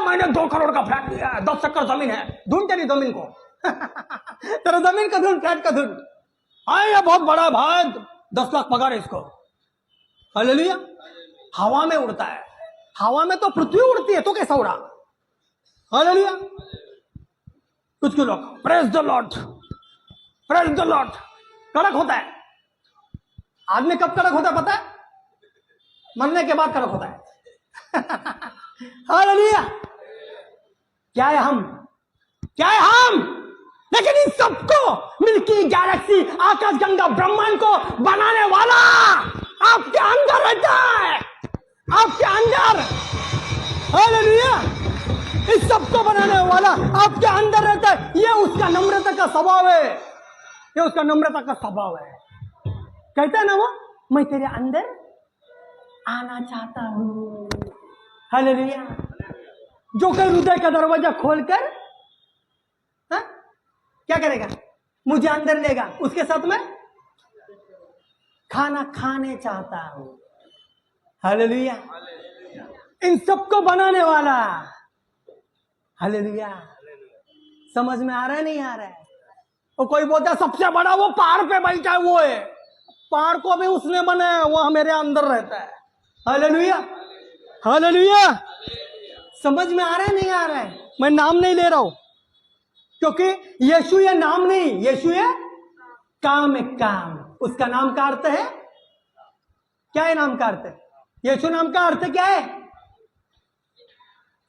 मैंने 2 करोड़ का फ्लैट लिया है, 10 एकड़ जमीन है। ढूंढ तेरी जमीन को। तेरा जमीन का ढूंढ, फ्लैट का ढूंढ। ये बहुत बड़ा भाई, 10 लाख पगार है इसको। हालेलुया। हवा में उड़ता है। हवा में तो पृथ्वी उड़ती है, तो कैसा उड़ा? हालेलुया। कुछ लोग प्रेज द लॉर्ड कड़क होता है। आदमी कब कड़क होता है पता है? मरने के बाद कड़क होता है। हालेलुया। क्या है हम? लेकिन इन सबको मिल्की गैलेक्सी, आकाश गंगा, ब्रह्मांड को बनाने वाला आपके अंदर रहता है। आपके अंदर। हालेलुया। इस सबको बनाने वाला आपके अंदर रहता है। ये उसका नम्रता का स्वभाव है। कहता है ना वो, मैं तेरे अंदर आना चाहता हूं। हालेलुया। जो कोई हृदय का दरवाजा खोलकर क्या करेगा? मुझे अंदर लेगा, उसके साथ में खाना खाने चाहता हूं। हालेलुया। इन सबको बनाने वाला। हालेलुया। समझ में आ रहा है नहीं आ रहा है? वो कोई बोलता है सबसे बड़ा वो पहाड़ पे बैठा है, वो है। पहाड़ को भी उसने बनाया, वो मेरे अंदर रहता है। हालेलुया। समझ में आ रहा है नहीं आ रहा है? मैं नाम नहीं ले रहा हूं, क्योंकि यीशु ये नाम नहीं, यीशु ये काम है। काम, उसका नाम का अर्थ है क्या है? नाम का अर्थ है, यीशु नाम का अर्थ क्या है?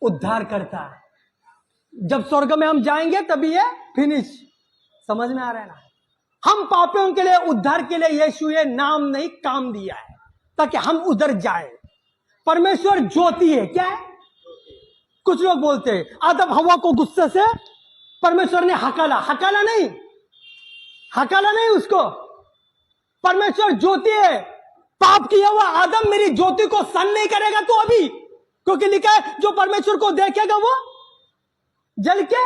उद्धार करता है। जब स्वर्ग में हम जाएंगे तभी ये फिनिश। समझ में आ रहा है ना? हम पापियों के लिए उद्धार के लिए यीशु ये नाम नहीं काम दिया है, ताकि हम उधर जाए। परमेश्वर ज्योति है। क्या है? कुछ लोग बोलते हैं आदम हवा को गुस्से से परमेश्वर ने हकाला नहीं उसको। परमेश्वर ज्योति है। पाप किया हुआ आदम मेरी ज्योति को सन नहीं करेगा तो अभी, क्योंकि लिखा है जो परमेश्वर को देखेगा वो जल के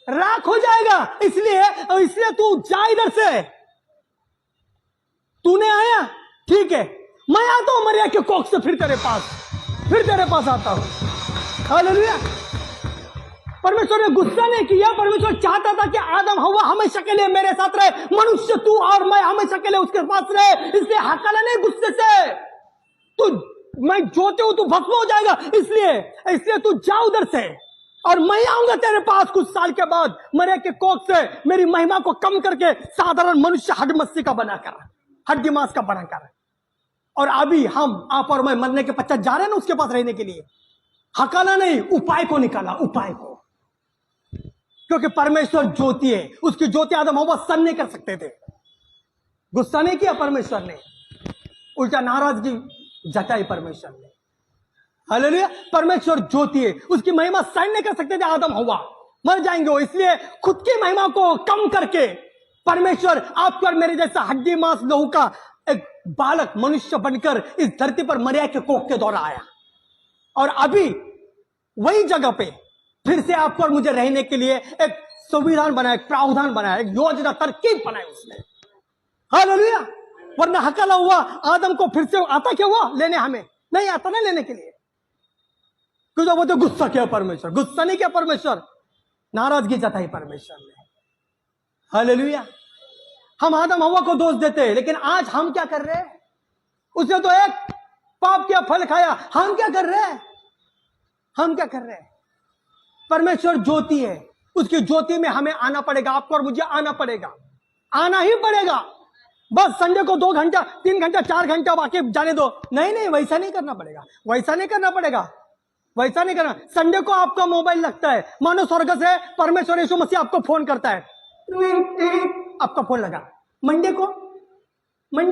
राख हो जाएगा। इसलिए तू जा इधर से, तूने आया ठीक है, मैं आता हूं मरिया के कोख से फिर तेरे पास आता हूं। हालेलुया। परमेश्वर ने गुस्सा नहीं किया, परमेश्वर चाहता था कि आदम हवा हमेशा के लिए मेरे साथ रहे, मनुष्य तू और मैं हमेशा के लिए उसके पास रहे, इसलिए हकाला नहीं गुस्से से, तू मैं जोते हूं तू भस्म हो जाएगा, इसलिए तू जा उधर से और मैं आऊंगा तेरे पास कुछ साल के बाद मरे के कोख से मेरी महिमा को कम करके साधारण मनुष्य हड्डी का बनाकर, हड्डी मांस का बनाकर। और अभी आप और मैं मरने के पश्चात जा रहे हैं ना उसके पास रहने के लिए। हकाला नहीं, उपाय को निकाला, उपाय को, क्योंकि परमेश्वर ज्योति है, उसकी ज्योति आदम हवा सन नहीं कर सकते थे। गुस्सा नहीं किया परमेश्वर ने, उल्टा नाराजगी जताई परमेश्वर ने। हालेलुया। परमेश्वर ज्योति है, उसकी महिमा सहन नहीं कर सकते थे आदम हवा, मर जाएंगे वो, इसलिए खुद की महिमा को कम करके परमेश्वर आपको और मेरे जैसा हड्डी मांस लहू का एक बालक मनुष्य बनकर इस धरती पर मरिया के कोख के द्वारा आया, और अभी वही जगह पे फिर से आपको और मुझे रहने के लिए एक संविधान बनाया, एक प्रावधान बनाया, एक योजना तरकीब बनाई उसने। हालेलुया। वरना हकाला हुआ आदम को फिर से आता क्या हुआ लेने, हमें नहीं आता ना लेने के लिए, क्योंकि वो तो गुस्सा किया परमेश्वर, गुस्सा नहीं किया परमेश्वर, नाराजगी जताई परमेश्वर ने। हालेलुया। हम आदम हवा को दोष देते हैं, लेकिन आज हम क्या कर रहे हैं? उसने तो एक पाप किया, फल खाया, हम क्या कर रहे हैं? परमेश्वर ज्योति है, उसकी ज्योति में हमें आना पड़ेगा, आपको और मुझे आना पड़ेगा, आना ही पड़ेगा। बस संडे को 2 घंटा 3 घंटा 4 घंटा वाकई जाने दो, नहीं, वैसा नहीं करना पड़ेगा। संडे को आपका मोबाइल लगता है, मानो स्वर्ग से परमेश्वर यीशु मसीह आपको फोन करता है, आपका फोन लगा। मंडे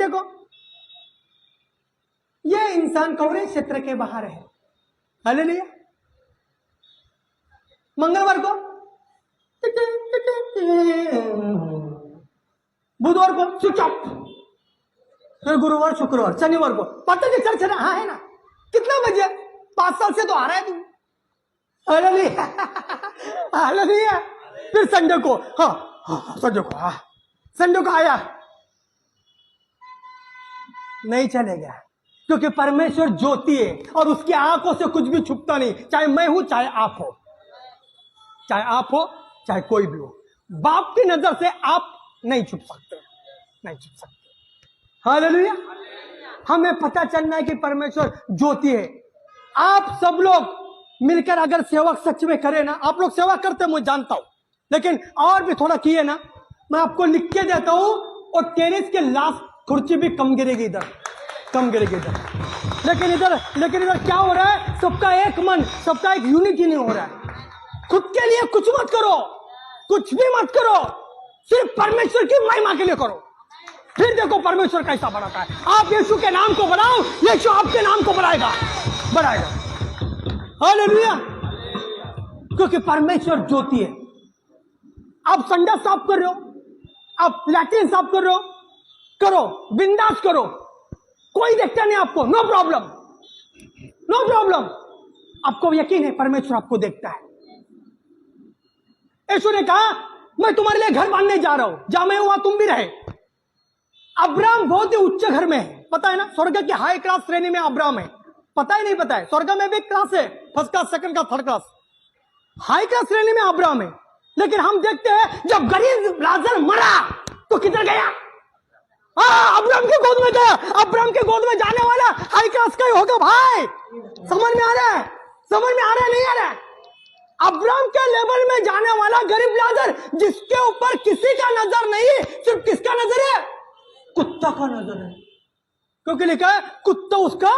को यह इंसान कवरेज क्षेत्र के बाहर है। हालेलुया। मंगलवार को, बुधवार को स्विच ऑफ, फिर गुरुवार शुक्रवार शनिवार को पता नहीं चर्च हाँ है ना, कितना बजे? 5 साल से तो आ रहा है तू। हालेलुया। फिर संडे को संडे को आया, नहीं चलेगा, क्योंकि परमेश्वर ज्योति है और उसकी आंखों से कुछ भी छुपता नहीं, चाहे मैं हूं चाहे आप हो, चाहे कोई भी हो। बाप की नजर से आप नहीं छुप सकते। हालेलुया। हमें पता चलना है कि परमेश्वर ज्योति है। आप सब लोग मिलकर अगर सेवा सच में करें ना, आप लोग सेवा करते मैं जानता हूं, लेकिन और भी थोड़ा किए ना, मैं आपको लिख के देता हूं, और टेरेस के लास्ट कुर्सी भी कम गिरेगी इधर। लेकिन इधर क्या हो रहा है? सबका एक मन, सबका एक यूनिटी नहीं हो रहा है। खुद के लिए कुछ मत करो, कुछ भी मत करो, सिर्फ परमेश्वर की महिमा के लिए करो, फिर देखो परमेश्वर कैसा बढ़ाता है। आप यीशु के नाम को बढ़ाओ, यीशु आपके नाम को बढ़ाएगा। हालेलुया। क्योंकि परमेश्वर ज्योति है। आप संडा साफ कर रहे हो, आप लैट्रिन साफ कर रहे हो, करो, बिंदास करो, कोई देखता नहीं आपको, नो प्रॉब्लम। आपको यकीन है परमेश्वर आपको देखता है। यीशु ने कहा मैं तुम्हारे लिए घर बांधने जा रहा हूं, जहां मैं हुआ तुम भी रहे। अब्राहम बहुत ही उच्च घर में है, पता है ना, स्वर्ग की हाई क्लास श्रेणी में अब्राहम है। पता ही नहीं पता है, स्वर्ग में भी क्लास है, first class, second class, third class, high class श्रेणी में अब्राहम है। लेकिन हम देखते हैं जब गरीब लाजर मरा तो किधर गया? अब्राहम के गोद में गया। अब्राहम के गोद में जाने वाला हाई क्लास का ही होगा भाई। समझ में आ रहा है नहीं आ रहा है? अब्राहम के लेवल में जाने वाला गरीब लाजर, जिसके ऊपर किसी का नजर नहीं, सिर्फ किसका नजर है? कुत्ता का नजर है। क्योंकि लिखा है कुत्ता उसका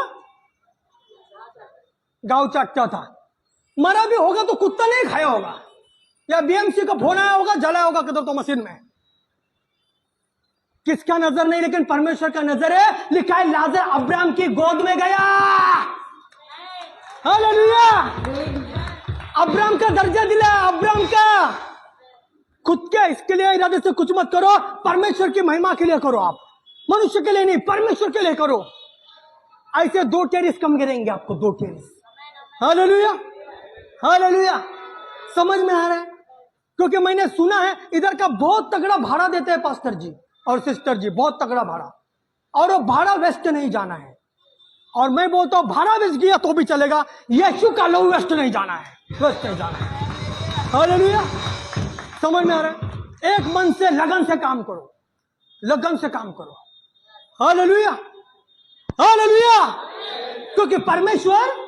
गाँव चाटता था। मरा भी होगा तो कुत्ता नहीं खाया होगा, या बीएमसी का फोन आया होगा, जलाया होगा किधर तो मशीन में। किसका नजर नहीं, लेकिन परमेश्वर का नजर है। लिखा है लाजर अब्राहम की गोद में गया। हालेलुया। अब्राहम का दर्जा दिला, अब्राहम का। खुद के इसके लिए इरादे से कुछ मत करो, परमेश्वर की महिमा के लिए करो। आप मनुष्य के लिए नहीं, परमेश्वर के लिए करो। ऐसे 2 टेरिस कम गिरेंगे आपको, 2 टेरिस। Hallelujah, hallelujah. समझ में आ रहा है? क्योंकि मैंने सुना है इधर का बहुत तगड़ा भाड़ा देते हैं पास्टर जी और सिस्टर जी, बहुत तगड़ा भाड़ा, और वो भाड़ा वेस्ट नहीं जाना है। और मैं बोलता हूं भाड़ा वेस्ट गया तो भी चलेगा, यीशु का लहू वेस्ट नहीं जाना है, वेस्ट नहीं जाना है। हालेलुया, समझ में आ रहा है? एक मन से लगन से काम करो, लगन से काम करो। Hallelujah, hallelujah. क्योंकि परमेश्वर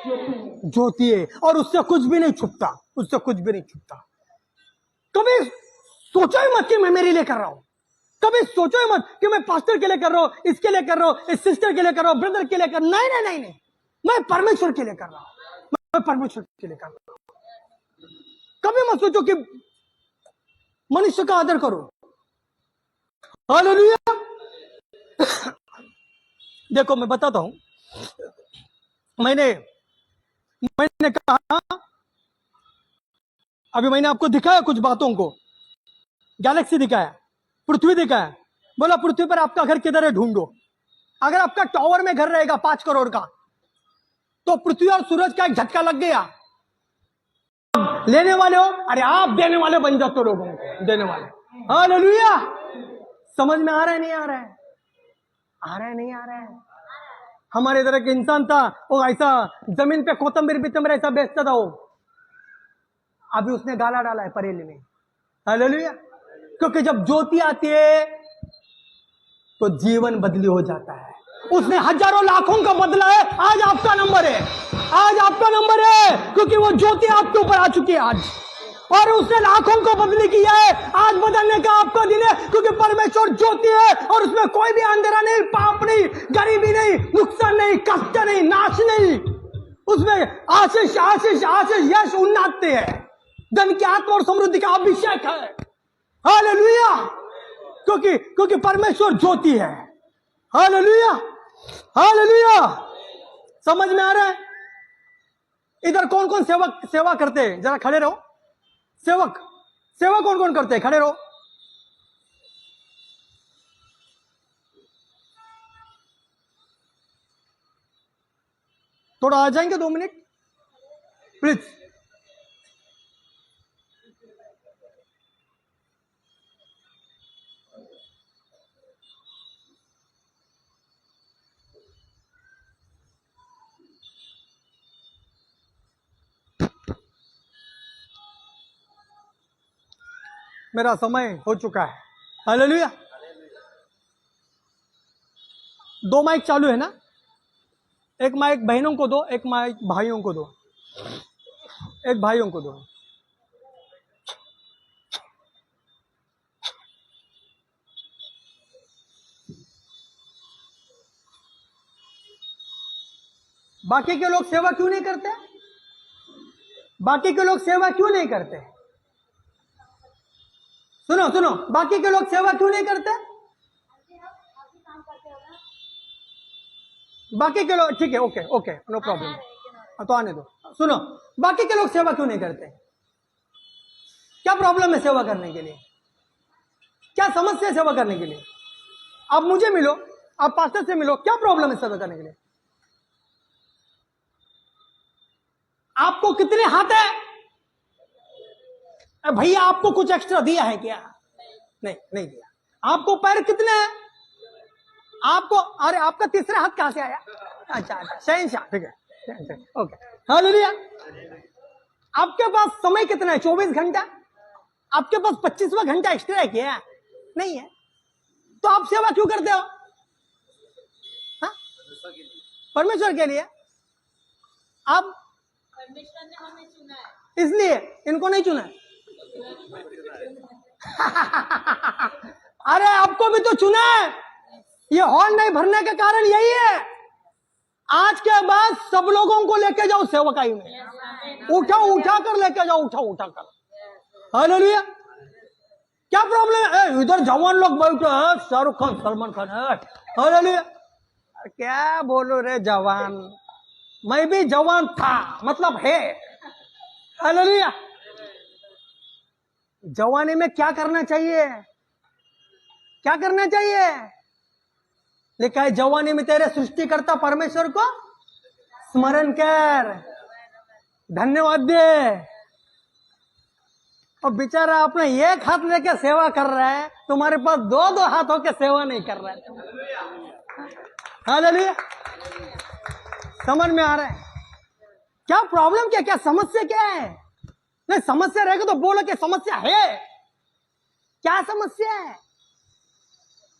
ज्योति है और उससे कुछ भी नहीं छुपता, उससे कुछ भी नहीं छुपता। कभी सोचो ही मत कि मैं मेरे लिए कर रहा हूं, कभी सोचो ही मत कि मैं पास्टर के लिए कर रहा हूं, इसके लिए कर रहा हूं, इस सिस्टर के लिए कर रहा हूं, ब्रदर के लिए कर, नहीं नहीं नहीं नहीं, मैं परमेश्वर के लिए कर रहा हूं, मैं परमेश्वर के लिए कर रहा हूं। कभी मत सोचो कि मनुष्य का आदर करो। हालेलुया। देखो मैं बताता हूं, मैंने कहा, अभी मैंने आपको दिखाया कुछ बातों को, गैलेक्सी दिखाया, पृथ्वी दिखाया, बोला पृथ्वी पर आपका घर किधर है ढूंढो। अगर आपका टावर में घर रहेगा 5 करोड़ का, तो पृथ्वी और सूरज का एक झटका लग गया, लेने वाले हो, अरे आप देने वाले बन जाते लोगों को, देने वाले। हालेलुया। समझ में आ रहा है नहीं आ रहा है? आ रहा है नहीं आ रहा है? हमारे इधर एक इंसान था, वो ऐसा जमीन पे कोतंबीर बितंबीर ऐसा बेचता था वो, अभी उसने गाला डाला है बरेली में। हालेलुया। क्योंकि जब ज्योति आती है तो जीवन बदली हो जाता है। उसने हजारों लाखों का बदला है, आज आपका नंबर है, आज आपका नंबर है, क्योंकि वो ज्योति आपके ऊपर आ चुकी है आज, और उसने लाखों को बदली किया है। आज बदलने का आपका दिन है, क्योंकि परमेश्वर ज्योति है और उसमें कोई भी अंधेरा नहीं, पाप नहीं, गरीबी नहीं, नुकसान नहीं, कष्ट नहीं, नाश नहीं, उसमें आशीष आशीष आशीष यश उन्नति है, धन की आत्मा और समृद्धि का अभिषेक है। हालेलुया। क्योंकि परमेश्वर ज्योति है। Hallelujah, hallelujah. समझ में आ रहा है? इधर कौन कौन सेवा करते हैं? जरा खड़े रहो। सेवा कौन कौन करते हैं? खड़े रहो। थोड़ा आ जाएंगे 2 मिनट प्लीज। मेरा समय हो चुका है। हालेलुया। 2 माइक चालू है ना? एक माइक बहनों को दो, एक माइक भाइयों को दो, एक भाइयों को दो। बाकी के लोग सेवा क्यों नहीं करते? बाकी के लोग सेवा क्यों नहीं करते? सुनो सुनो, बाकी के लोग सेवा क्यों नहीं करते? बाकी के लोग, ठीक है, ओके ओके, नो प्रॉब्लम, तो आने दो। सुनो, बाकी के लोग सेवा क्यों नहीं करते? क्या प्रॉब्लम है सेवा करने के लिए? क्या समस्या है सेवा करने के लिए? आप मुझे मिलो, आप पास्टर से मिलो, क्या प्रॉब्लम है सेवा करने के लिए? आपको कितने हाथ है? भैया आपको कुछ एक्स्ट्रा दिया है क्या? नहीं नहीं दिया। आपको पैर कितने हैं? आपको, अरे आपका तीसरा हाथ कहां से आया? अच्छा अच्छा, शहंशाह, ठीक है, ओके। हालेलुया। आपके पास समय कितना है? 24 घंटा। आपके पास 25वां घंटा एक्स्ट्रा है क्या? नहीं है। तो आप सेवा क्यों करते हो? हाँ? परमेश्वर के लिए। आप परमेश्वर ने हमें चुना है, इसलिए इनको नहीं चुना है। अरे आपको भी तो चुना है। ये हॉल नहीं भरने का कारण यही है। आज के बाद सब लोगों को लेके जाओ सेवकाई में, उठा कर लेके जाओ, उठा कर। हालेलुया। क्या प्रॉब्लम है? इधर जवान लोग बैठे हैं, शाहरुख खान, सलमान खान है। हालेलुया। क्या बोलो रे जवान, मैं भी जवान था, मतलब है। हालेलुया। जवानी में क्या करना चाहिए? क्या करना चाहिए? लिखा है जवानी में तेरे सृष्टिकर्ता परमेश्वर को स्मरण कर, धन्यवाद दे। और बेचारा अपने एक हाथ लेके सेवा कर रहा है, तुम्हारे पास दो दो हाथ होके सेवा नहीं कर रहा है। हालेलुया। समझ में आ रहा है क्या प्रॉब्लम, क्या समस्या क्या है? नहीं समस्या रहेगा तो बोलो कि समस्या है। क्या समस्या है?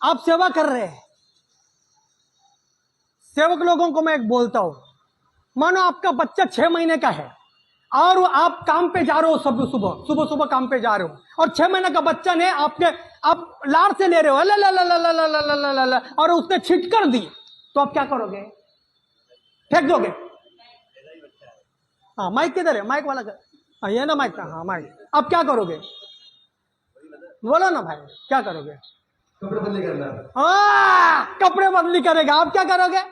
आप सेवा कर रहे हैं। सेवक लोगों को मैं एक बोलता हूं, मानो आपका बच्चा 6 महीने का है और आप काम पे जा रहे हो, सुबह सुबह काम पे जा रहे हो, और 6 महीने का बच्चा ने आप लार से ले रहे हो ला ला ला ला ला ला ला ला ला ला, और उसने छिटकर दी, तो आप क्या करोगे? फेंक दोगे? हाँ माइक किधर है? माइक वाला हाँ ये ना माइक का, हाँ माइक। आप क्या करोगे? बोलो ना भाई, क्या करोगे? कपड़े बदली करना। हाँ कपड़े बदली करेगा। आप क्या करोगे?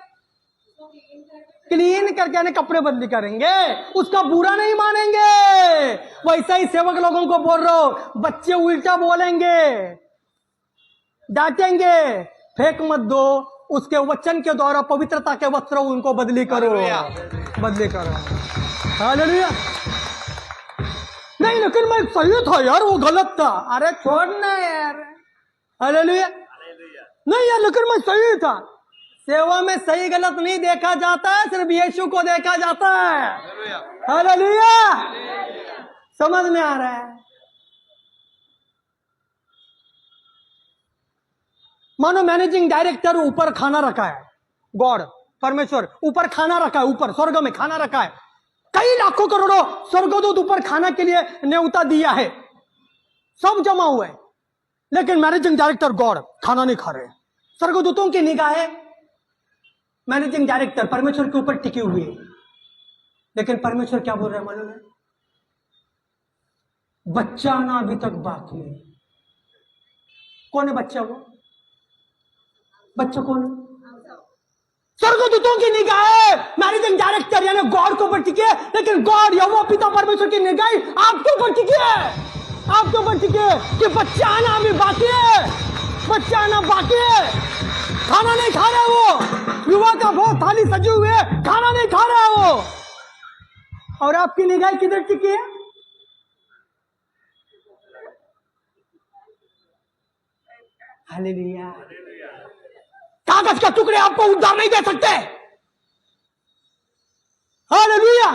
क्लीन करके यानी कपड़े बदली करेंगे, उसका बुरा नहीं मानेंगे। वैसा ही सेवक लोगों को बोल रहा हूं, बच्चे उल्टा बोलेंगे, डांटेंगे, फेंक मत दो, उसके वचन के द्वारा पवित्रता के वस्त्र उनको बदली करो, बदली करो। हालेलुया। नहीं लेकिन मैं सही था यार, वो गलत था। अरे छोड़ना यार। हालेलुया। नहीं यार लेकिन मैं सही था। सेवा में सही गलत नहीं देखा जाता है, सिर्फ यीशु को देखा जाता है। हालेलुया। समझ में आ रहा है? मानो मैनेजिंग डायरेक्टर ऊपर खाना रखा है, गॉड परमेश्वर ऊपर खाना रखा है, ऊपर स्वर्ग में खाना रखा है, कई लाखों करोड़ों स्वर्गदूत ऊपर खाना के लिए न्योता दिया है, सब जमा हुए, लेकिन मैनेजिंग डायरेक्टर गॉड खाना नहीं खा रहे। स्वर्गदूतों की निगाहें मैनेजिंग डायरेक्टर परमेश्वर के ऊपर टिकी हुई है, लेकिन परमेश्वर क्या बोल रहे हैं मालूम है? बच्चा आना अभी तक बाकी है। कौन है बच्चा? वो बच्चा कौन है? स्वर्गदूतों की निगाहें मैनेजिंग डायरेक्टर यानी गॉड के ऊपर टिकी है, लेकिन गॉड यहोवा पिता परमेश्वर की निगाहें आपके ऊपर टिकी है, आपके ऊपर टिकी है कि बच्चा आना अभी बाकी है, बच्चा आना बाकी है। खाना नहीं खा रहा वो, युवा का बहुत थाली सजी हुई है, खाना नहीं खा रहा वो, और आपकी निगाह किधर टिकी है? हालेलुया। कागज का टुकड़े आपको उद्धार नहीं दे सकते। हालेलुया।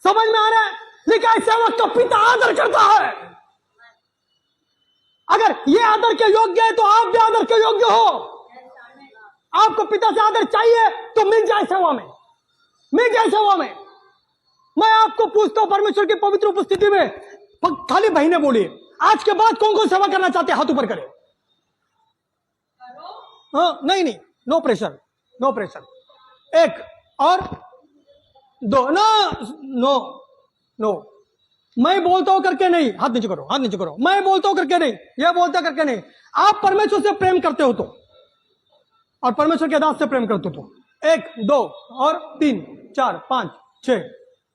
समझ में आ रहा है? लेकिन सेवक का पिता आदर करता है। अगर ये आदर के योग्य है तो आप भी आदर के योग्य हो। आपको पिता से आदर चाहिए तो मिल जाए सेवा में, मिल जाए सेवा में। मैं आपको पूछता हूं परमेश्वर की पवित्र उपस्थिति में, खाली बहने बोलिए, आज के बाद कौन कौन सेवा करना चाहते हैं? हाथ ऊपर करें। हाँ नहीं, नो प्रेशर, नो प्रेशर। एक और दो, नो मैं बोलता हूं करके नहीं, हाथ नीचे करो, हाथ नीचे करो। मैं बोलता हूं करके नहीं, यह बोलता करके नहीं। आप परमेश्वर से प्रेम करते हो तो, और परमेश्वर के दास से प्रेम करते हो तो 1 2 और 3 4 5 6।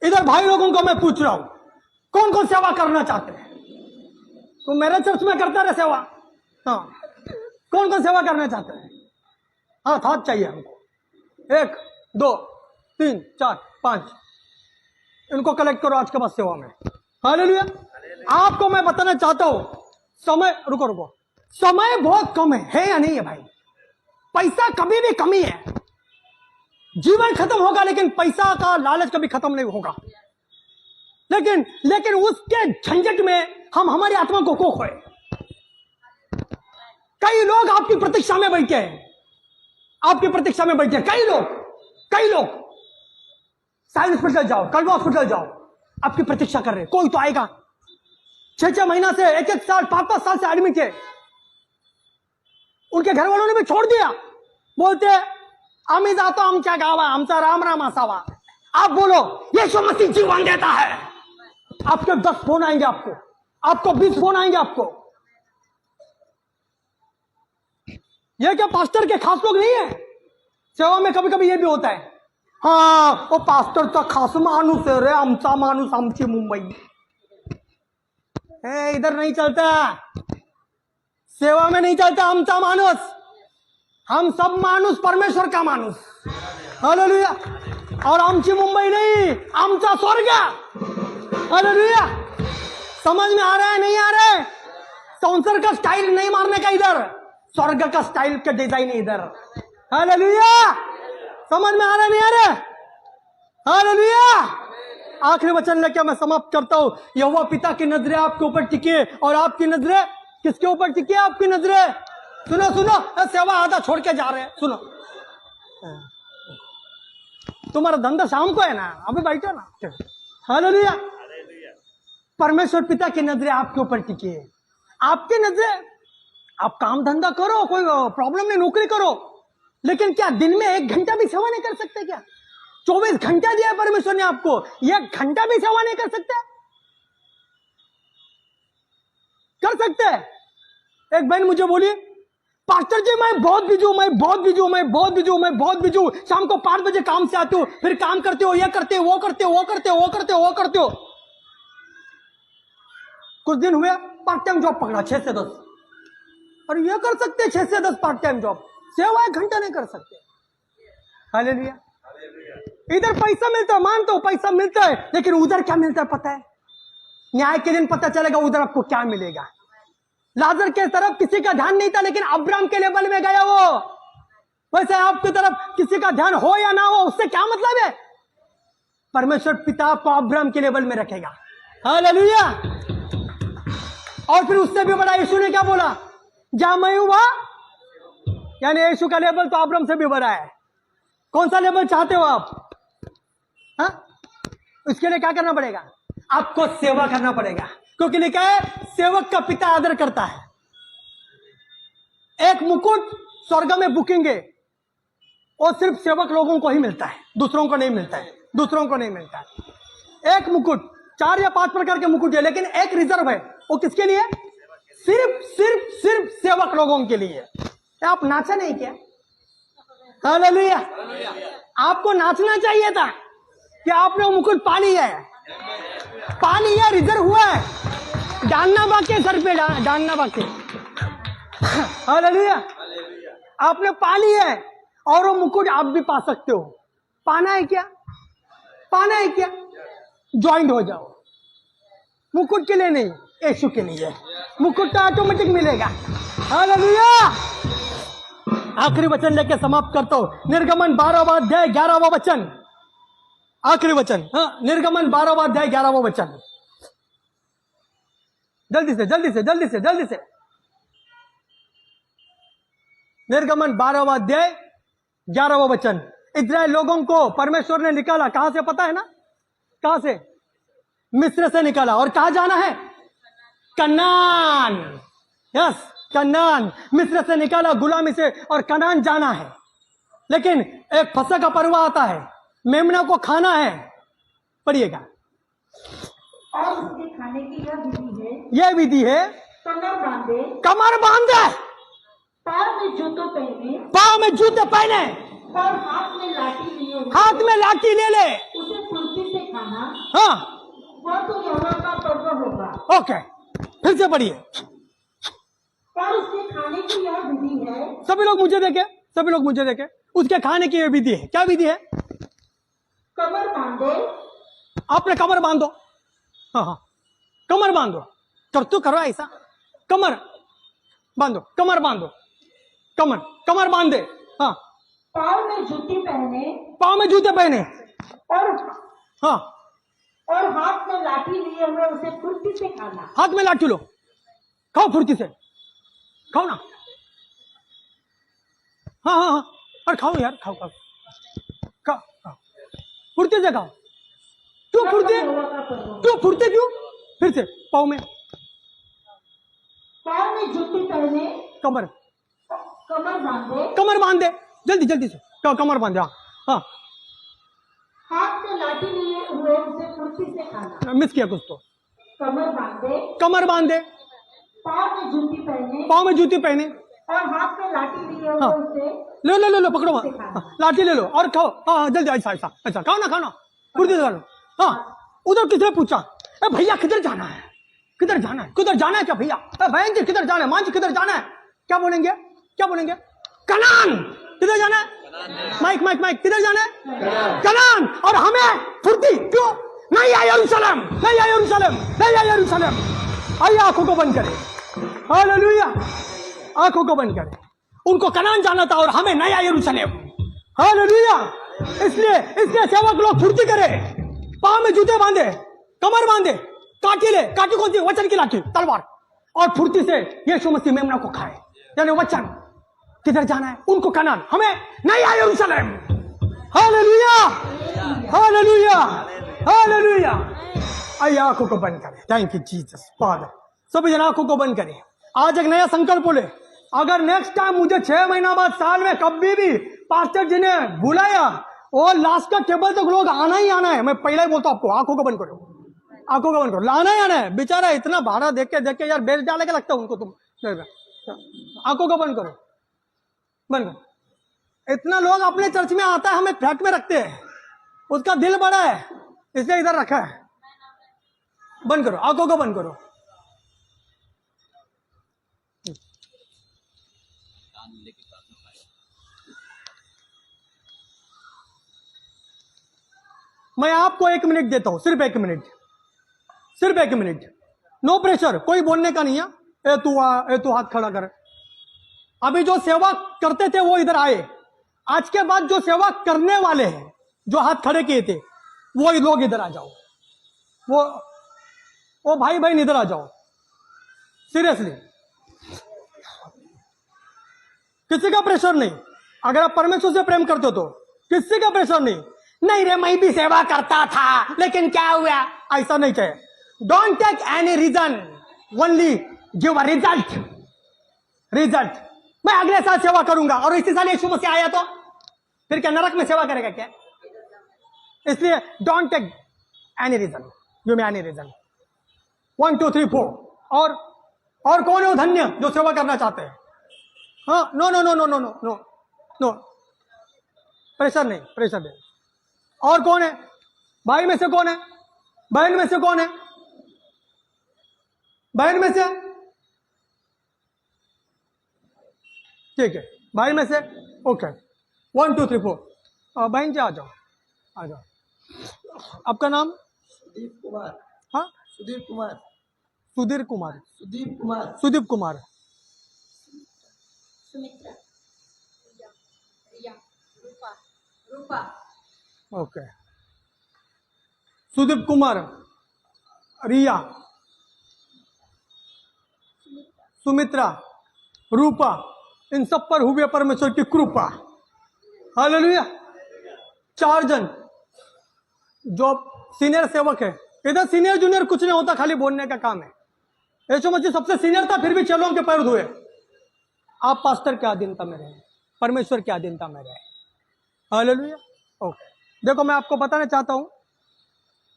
इधर भाई लोगों को मैं पूछ रहा हूं, कौन कौन सेवा करना चाहते हैं? तो मेरे चर्च में करता रहे सेवा। हाँ कौन कौन सेवा करना चाहते हैं? हाथ चाहिए हमको। 1 2 3 4 5, इनको कलेक्ट करो आज के बाद सेवा में। हालेलुया। आपको मैं बताना चाहता हूं, समय रुको, समय बहुत कम है या नहीं है भाई? पैसा कभी भी कमी है, जीवन खत्म होगा लेकिन पैसा का लालच कभी खत्म नहीं होगा। लेकिन उसके झंझट में हम हमारी आत्मा को खोए। कई लोग आपकी प्रतीक्षा में बैठे हैं, आपकी प्रतीक्षा में बैठे हैं कई लोग साइंस हॉस्पिटल जाओ, कल्वा हॉस्पिटल जाओ, आपकी प्रतीक्षा कर रहे हैं, कोई तो आएगा। 6 महीना से 1 साल 5 साल से एडमिट है, उनके घर वालों ने भी छोड़ दिया, बोलते आम्ही जातो आमच्या गावा, आमचा राम राम असावा। आप बोलो यीशु मसीह जीवन देता है, आपके 10 फोन आएंगे, आपको 20 फोन आएंगे आपको। ये क्या पास्टर के खास लोग नहीं है? सेवा में कभी कभी ये भी होता है, हाँ वो पास्टर तो खास माणूस है रे, आमचा माणूस आमची मुंबई। इधर नहीं चलता, सेवा में नहीं चलता आमचा माणूस। हम सब माणूस परमेश्वर का माणूस. हालेलुया. और आमची मुंबई नहीं, आमचा स्वर्ग. हालेलुया. समझ में आ रहा है नहीं आ रहा है? संसार का स्टाइल नहीं मारने का इधर, स्वर्ग का स्टाइल का डिजाइन इधर. हालेलुया. समझ में आ रहा है नहीं आ रहा है? हालेलुया. आखिरी वचन लेकर मैं समाप्त करता हूं. यहोवा पिता की नजरें आपके ऊपर टिकी है, और आपकी नजरें किसके ऊपर टिकी है? आपकी नजरें. सुनो सुनो, सेवा आधा छोड़ के जा रहे हैं. सुनो, तुम्हारा धंधा शाम को है ना, अभी बैठो ना. हालेलुया. परमेश्वर पिता की नजरें आपके ऊपर टिकी है. आपकी नजरें, आप काम धंधा करो, कोई प्रॉब्लम नहीं, नौकरी करो, लेकिन क्या दिन में 1 घंटा भी सेवा नहीं कर सकते? क्या 24 घंटा दिया परमेश्वर ने आपको, 1 घंटा भी सेवा नहीं कर सकते? कर सकते हैं. एक बहन मुझे बोली, पास्टर जी मैं बहुत बिजी हूं, मैं बहुत बिजी हूं, मैं बहुत बिजी हूं, मैं बहुत बिजी हूं. शाम को 5 बजे काम से आती हूँ, फिर काम करते हो, ये करते हो, वो करते हो, वो करते हो, वो करते हो, वो करते हो. कुछ दिन हुए पार्ट टाइम जॉब पकड़ा 6 से 10. और ये कर सकते 6 से 10 पार्ट टाइम जॉब, सेवा 1 घंटा नहीं कर सकते. हालेलुया. इधर पैसा मिलता है, मानता हूं पैसा मिलता है, लेकिन उधर क्या मिलता है पता है? न्याय के दिन पता चलेगा उधर आपको क्या मिलेगा. लाजर के तरफ किसी का ध्यान नहीं था, लेकिन अब्राहम के लेवल में गया वो. वैसे आपकी तरफ किसी का ध्यान हो या ना हो, उससे क्या मतलब है? परमेश्वर पिता आपको अब्राहम के लेवल में रखेगा. हालेलुया. और फिर उससे भी बड़ा यीशु ने क्या बोला? जहां मैं हूं वहां, यानी यीशु का लेवल तो अब्राहम से भी बड़ा है. कौन सा लेवल चाहते हो आप? हाँ, उसके लिए क्या करना पड़ेगा? आपको सेवा करना पड़ेगा, क्योंकि लिखा है सेवक का पिता आदर करता है. एक मुकुट स्वर्ग में बुकिंग है, और सिर्फ सेवक लोगों को ही मिलता है, दूसरों को नहीं मिलता है. दूसरों को नहीं मिलता है. एक मुकुट, 4 या 5 प्रकार के मुकुट है, लेकिन एक रिजर्व है. वो किसके लिए? सिर्फ सिर्फ सिर्फ सेवक लोगों के लिए. आप नाचा नहीं क्या? हालेलुया. आपको नाचना चाहिए था कि आपने वो मुकुट पा लिया है. पा लिया, रिजर्व हुआ है, डालना बाकी है, सर पे डालना बाकी. हालेलुया. आपने पा लिया है, और वो मुकुट आप भी पा सकते हो. पाना है क्या? पाना है क्या? ज्वाइंट हो जाओ. मुकुट के लिए नहीं, यीशु के लिए. मुकुट तो ऑटोमेटिक मिलेगा. हालेलुया. आखिरी वचन लेके समाप्त करता हूं. निर्गमन 12वां अध्याय 11वां वचन. आखिरी वचन. हाँ, निर्गमन 12वां अध्याय 11वां वचन. जल्दी से जल्दी से जल्दी से जल्दी से. निर्गमन 12वां अध्याय 11वां वचन. इस्राएल लोगों को परमेश्वर ने निकाला, कहां से पता है ना? कहां से? मिस्र से निकाला. और कहां जाना है? कनान. यस, कनान. मिस्र से निकाला गुलामी से, और कनान जाना है. लेकिन एक फसह का पर्व आता है, मेमना को खाना है. पढ़िएगा. और उसके खाने की यह विधि है, यह विधि है, कमर बांधे, कमर बांधे, पैर में जूतों पहने, पांव में जूते पहने, और हाथ में लाठी लिए हुए, हाथ में लाठी ले ले. उसे फुर्ती से खाना, हाँ, वह तो यहोवा का पर्व होगा. ओके, फिर से पढ़िए. और उसके खाने की यह विधि है, सभी लोग मुझे देखे, सभी लोग मुझे देखे. उसके खाने की यह विधि है. क्या विधि है? कमर बांधे, आपने कमर बांधो. हाँ हाँ, कमर बांधो. तो करो ऐसा, कमर बांधो, कमर बांधो, कमर कमर बांधे. हाँ, पाँव में जूती पहने, पाँव में जूते पहने, और हाँ, और हाथ में लाठी लिए हुए उसे फुर्ती से खाना. हाथ में लाठी लो, खाओ फुर्ती से, खाओ ना. हाँ हाँ हाँ, अरे खाओ यार, खाओ खाओ खाओ खाओ, फुर्ती से खाओ. क्यों फुर्ती? यहोवा का पर्व. क्यों फुर्ती? क्यों? फिर से पाँव में, पाँव में जूती पहने, कमर, कमर बांधे, कमर बांधे. जल्दी जल्दी से कमर बांधे. हाँ हाँ, हाथ में लाठी लिए हुए उसे फुर्ती से खाना. मिस किया कुछ तो. कमर बांधे, कमर बांधे, पाँव में जूती पहने, पाँव में जूती पहने. और हाथ में लाठी लिए हुए हाँ. उसे लो लो लो लो, पकड़ो. हाँ, लाठी ले लो और खाओ. हाँ जल्दी, ऐसा ऐसा ऐसा खाओ ना, खाओ ना, फुर्ती से खाओ. हाँ, उधर किसने पूछा? भैया किधर जाना है? किधर जाना है? किधर जाना है क्या भैया? बहन जी किधर जाना है? मां जी किधर जाना है? क्या बोलेंगे? क्या बोलेंगे? कनान। किधर जाना है? माइक माइक माइक, किधर जाना है? कनान। और हमें फुर्ती क्यों? नहीं है यरूशलेम, नहीं है यरूशलेम, नहीं है यरूशलेम। आइए आंखों को बंद करें, हालेलुया, आंखों को बंद करें। उनको कनान जाना था और हमें नया यरूशलेम, हालेलुया। इसलिए सेवक लोग फुर्ती करे, पांव में जूते बांधे, कमर बांधे, काटी ले, काटी कौन सी? वचन की लाठी, तलवार, और फुर्ती से यीशु मसीह मेमना को खाए, यानी वचन। किधर जाना है? उनको कनान, हमें नया यरूशलेम, हालेलुया, हालेलुया, हालेलुया। आइए आंखों को बंद करें। Thank you Jesus father. सभी जन आंखों को बंद करें। आज एक नया संकल्प बोले, अगर नेक्स्ट टाइम मुझे 6 महीना बाद, साल में कभी भी पास्टर जी ने बुलाया और लास्ट का टेबल तक लोग आना ही आना है। मैं पहले ही बोलता हूं आपको, आंखों को बंद करो, आंखों को बंद करो, लाना ही आना है। बेचारा इतना भाड़ा देख के यार बेच डाले के लगता है उनको। तुम आंखों को बंद करो, बंद करो। इतना लोग अपने चर्च में आता है, हमें फ्लैट में रखते हैं, उसका दिल बड़ा है इसलिए इधर रखा है। बंद करो, आंखों को बंद करो। मैं आपको 1 मिनट देता हूं, सिर्फ 1 मिनट, सिर्फ 1 मिनट। नो प्रेशर, कोई बोलने का नहीं है। ए तू हाथ खड़ा कर। अभी जो सेवा करते थे वो इधर आए। आज के बाद जो सेवा करने वाले हैं, जो हाथ खड़े किए थे, वो लोग इधर आ जाओ। वो भाई बहन इधर आ जाओ। सीरियसली, किसी का प्रेशर नहीं। अगर आप परमेश्वर से प्रेम करते हो तो किसी का प्रेशर नहीं। नहीं रे, मैं भी सेवा करता था लेकिन क्या हुआ, ऐसा नहीं चाहिए। Don't take any reason, only give a result. Result, मैं अगले साल सेवा करूंगा और इसी साल यीशु मसीह आया तो फिर क्या नरक में सेवा करेगा क्या? इसलिए don't take any reason, give me any reason. 1 2 3 4। और कौन है वो धन्य जो सेवा करना चाहते हैं? हाँ, no no no no no no no no, pressure नहीं, प्रेशर नहीं। और कौन है? भाई में से कौन है? बहन में से कौन है? बहन में से, ठीक है, भाई में से, ओके। 1 2 3 4। बहन जी आ जाओ, आ जाओ। आपका नाम? सुदीप कुमार। हाँ, सुदीप कुमार। सुधीर कुमार, सुदीप कुमार। सुदीप कुमार। सुमित्रा, रिया, रूपा, रूपा, ओके। सुदीप कुमार, रिया, सुमित्रा, रूपा, इन सब पर हुए परमेश्वर की कृपा। हालेलुया। 4 जन जो सीनियर सेवक है। इधर सीनियर जूनियर कुछ नहीं होता, खाली बोलने का काम है। यीशु मसीह सबसे सीनियर था, फिर भी चेलों के पैर धोए। आप पास्टर क्या अधीनता में रहे, परमेश्वर क्या अधीनता में रहे। हालेलुया। ओके, देखो मैं आपको बताना चाहता हूं,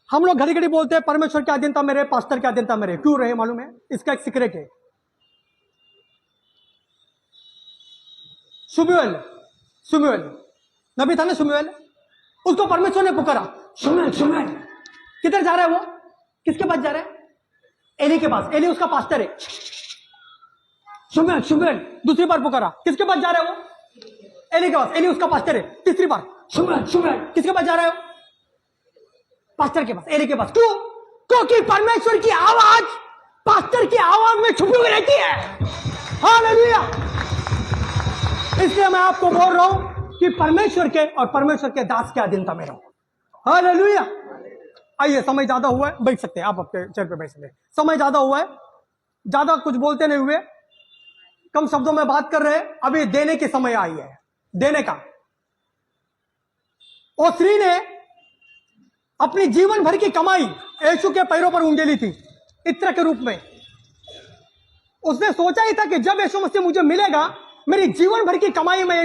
हम लोग घड़ी घड़ी बोलते हैं परमेश्वर क्या अधीनता में रहे, पास्टर क्या अधीनता में रहे। क्यों रहे मालूम है? इसका एक सीक्रेट है। सुमुएल नबी था ना, सुमुएल, उसको परमेश्वर ने पुकारा, सुमुएल। किधर जा रहा है वो? किसके पास जा रहा है? एली के पास। एली उसका पास्टर है। सुमुएल दूसरी बार पुकारा, किसके पास जा रहा है वो? एली के पास। एली उसका पास्टर है। तीसरी बार सुमुएल किसके पास जा रहा है वो? पास्टर के पास, एली के पास। क्यों? क्योंकि परमेश्वर की आवाज पास्टर की आवाज में छुपी हुई रहती है। हालेलुया। इसलिए मैं आपको बोल रहा हूं कि परमेश्वर के और परमेश्वर के दास के अधीनता में रहो। हालेलुया। आइए, समय ज्यादा हुआ है, बैठ सकते हैं आप, अपने चेयर पे बैठ सकते हैं। समय ज्यादा हुआ है, ज्यादा कुछ बोलते नहीं हुए, कम शब्दों में बात कर रहे हैं। अभी देने की समय आई है, देने का। और स्त्री ने अपनी जीवन भर की कमाई यीशु के पैरों पर उंडेली थी, इत्र के रूप में। उसने सोचा ही था कि जब यीशु मसीह मुझे मिलेगा, मेरी जीवन भर की कमाई में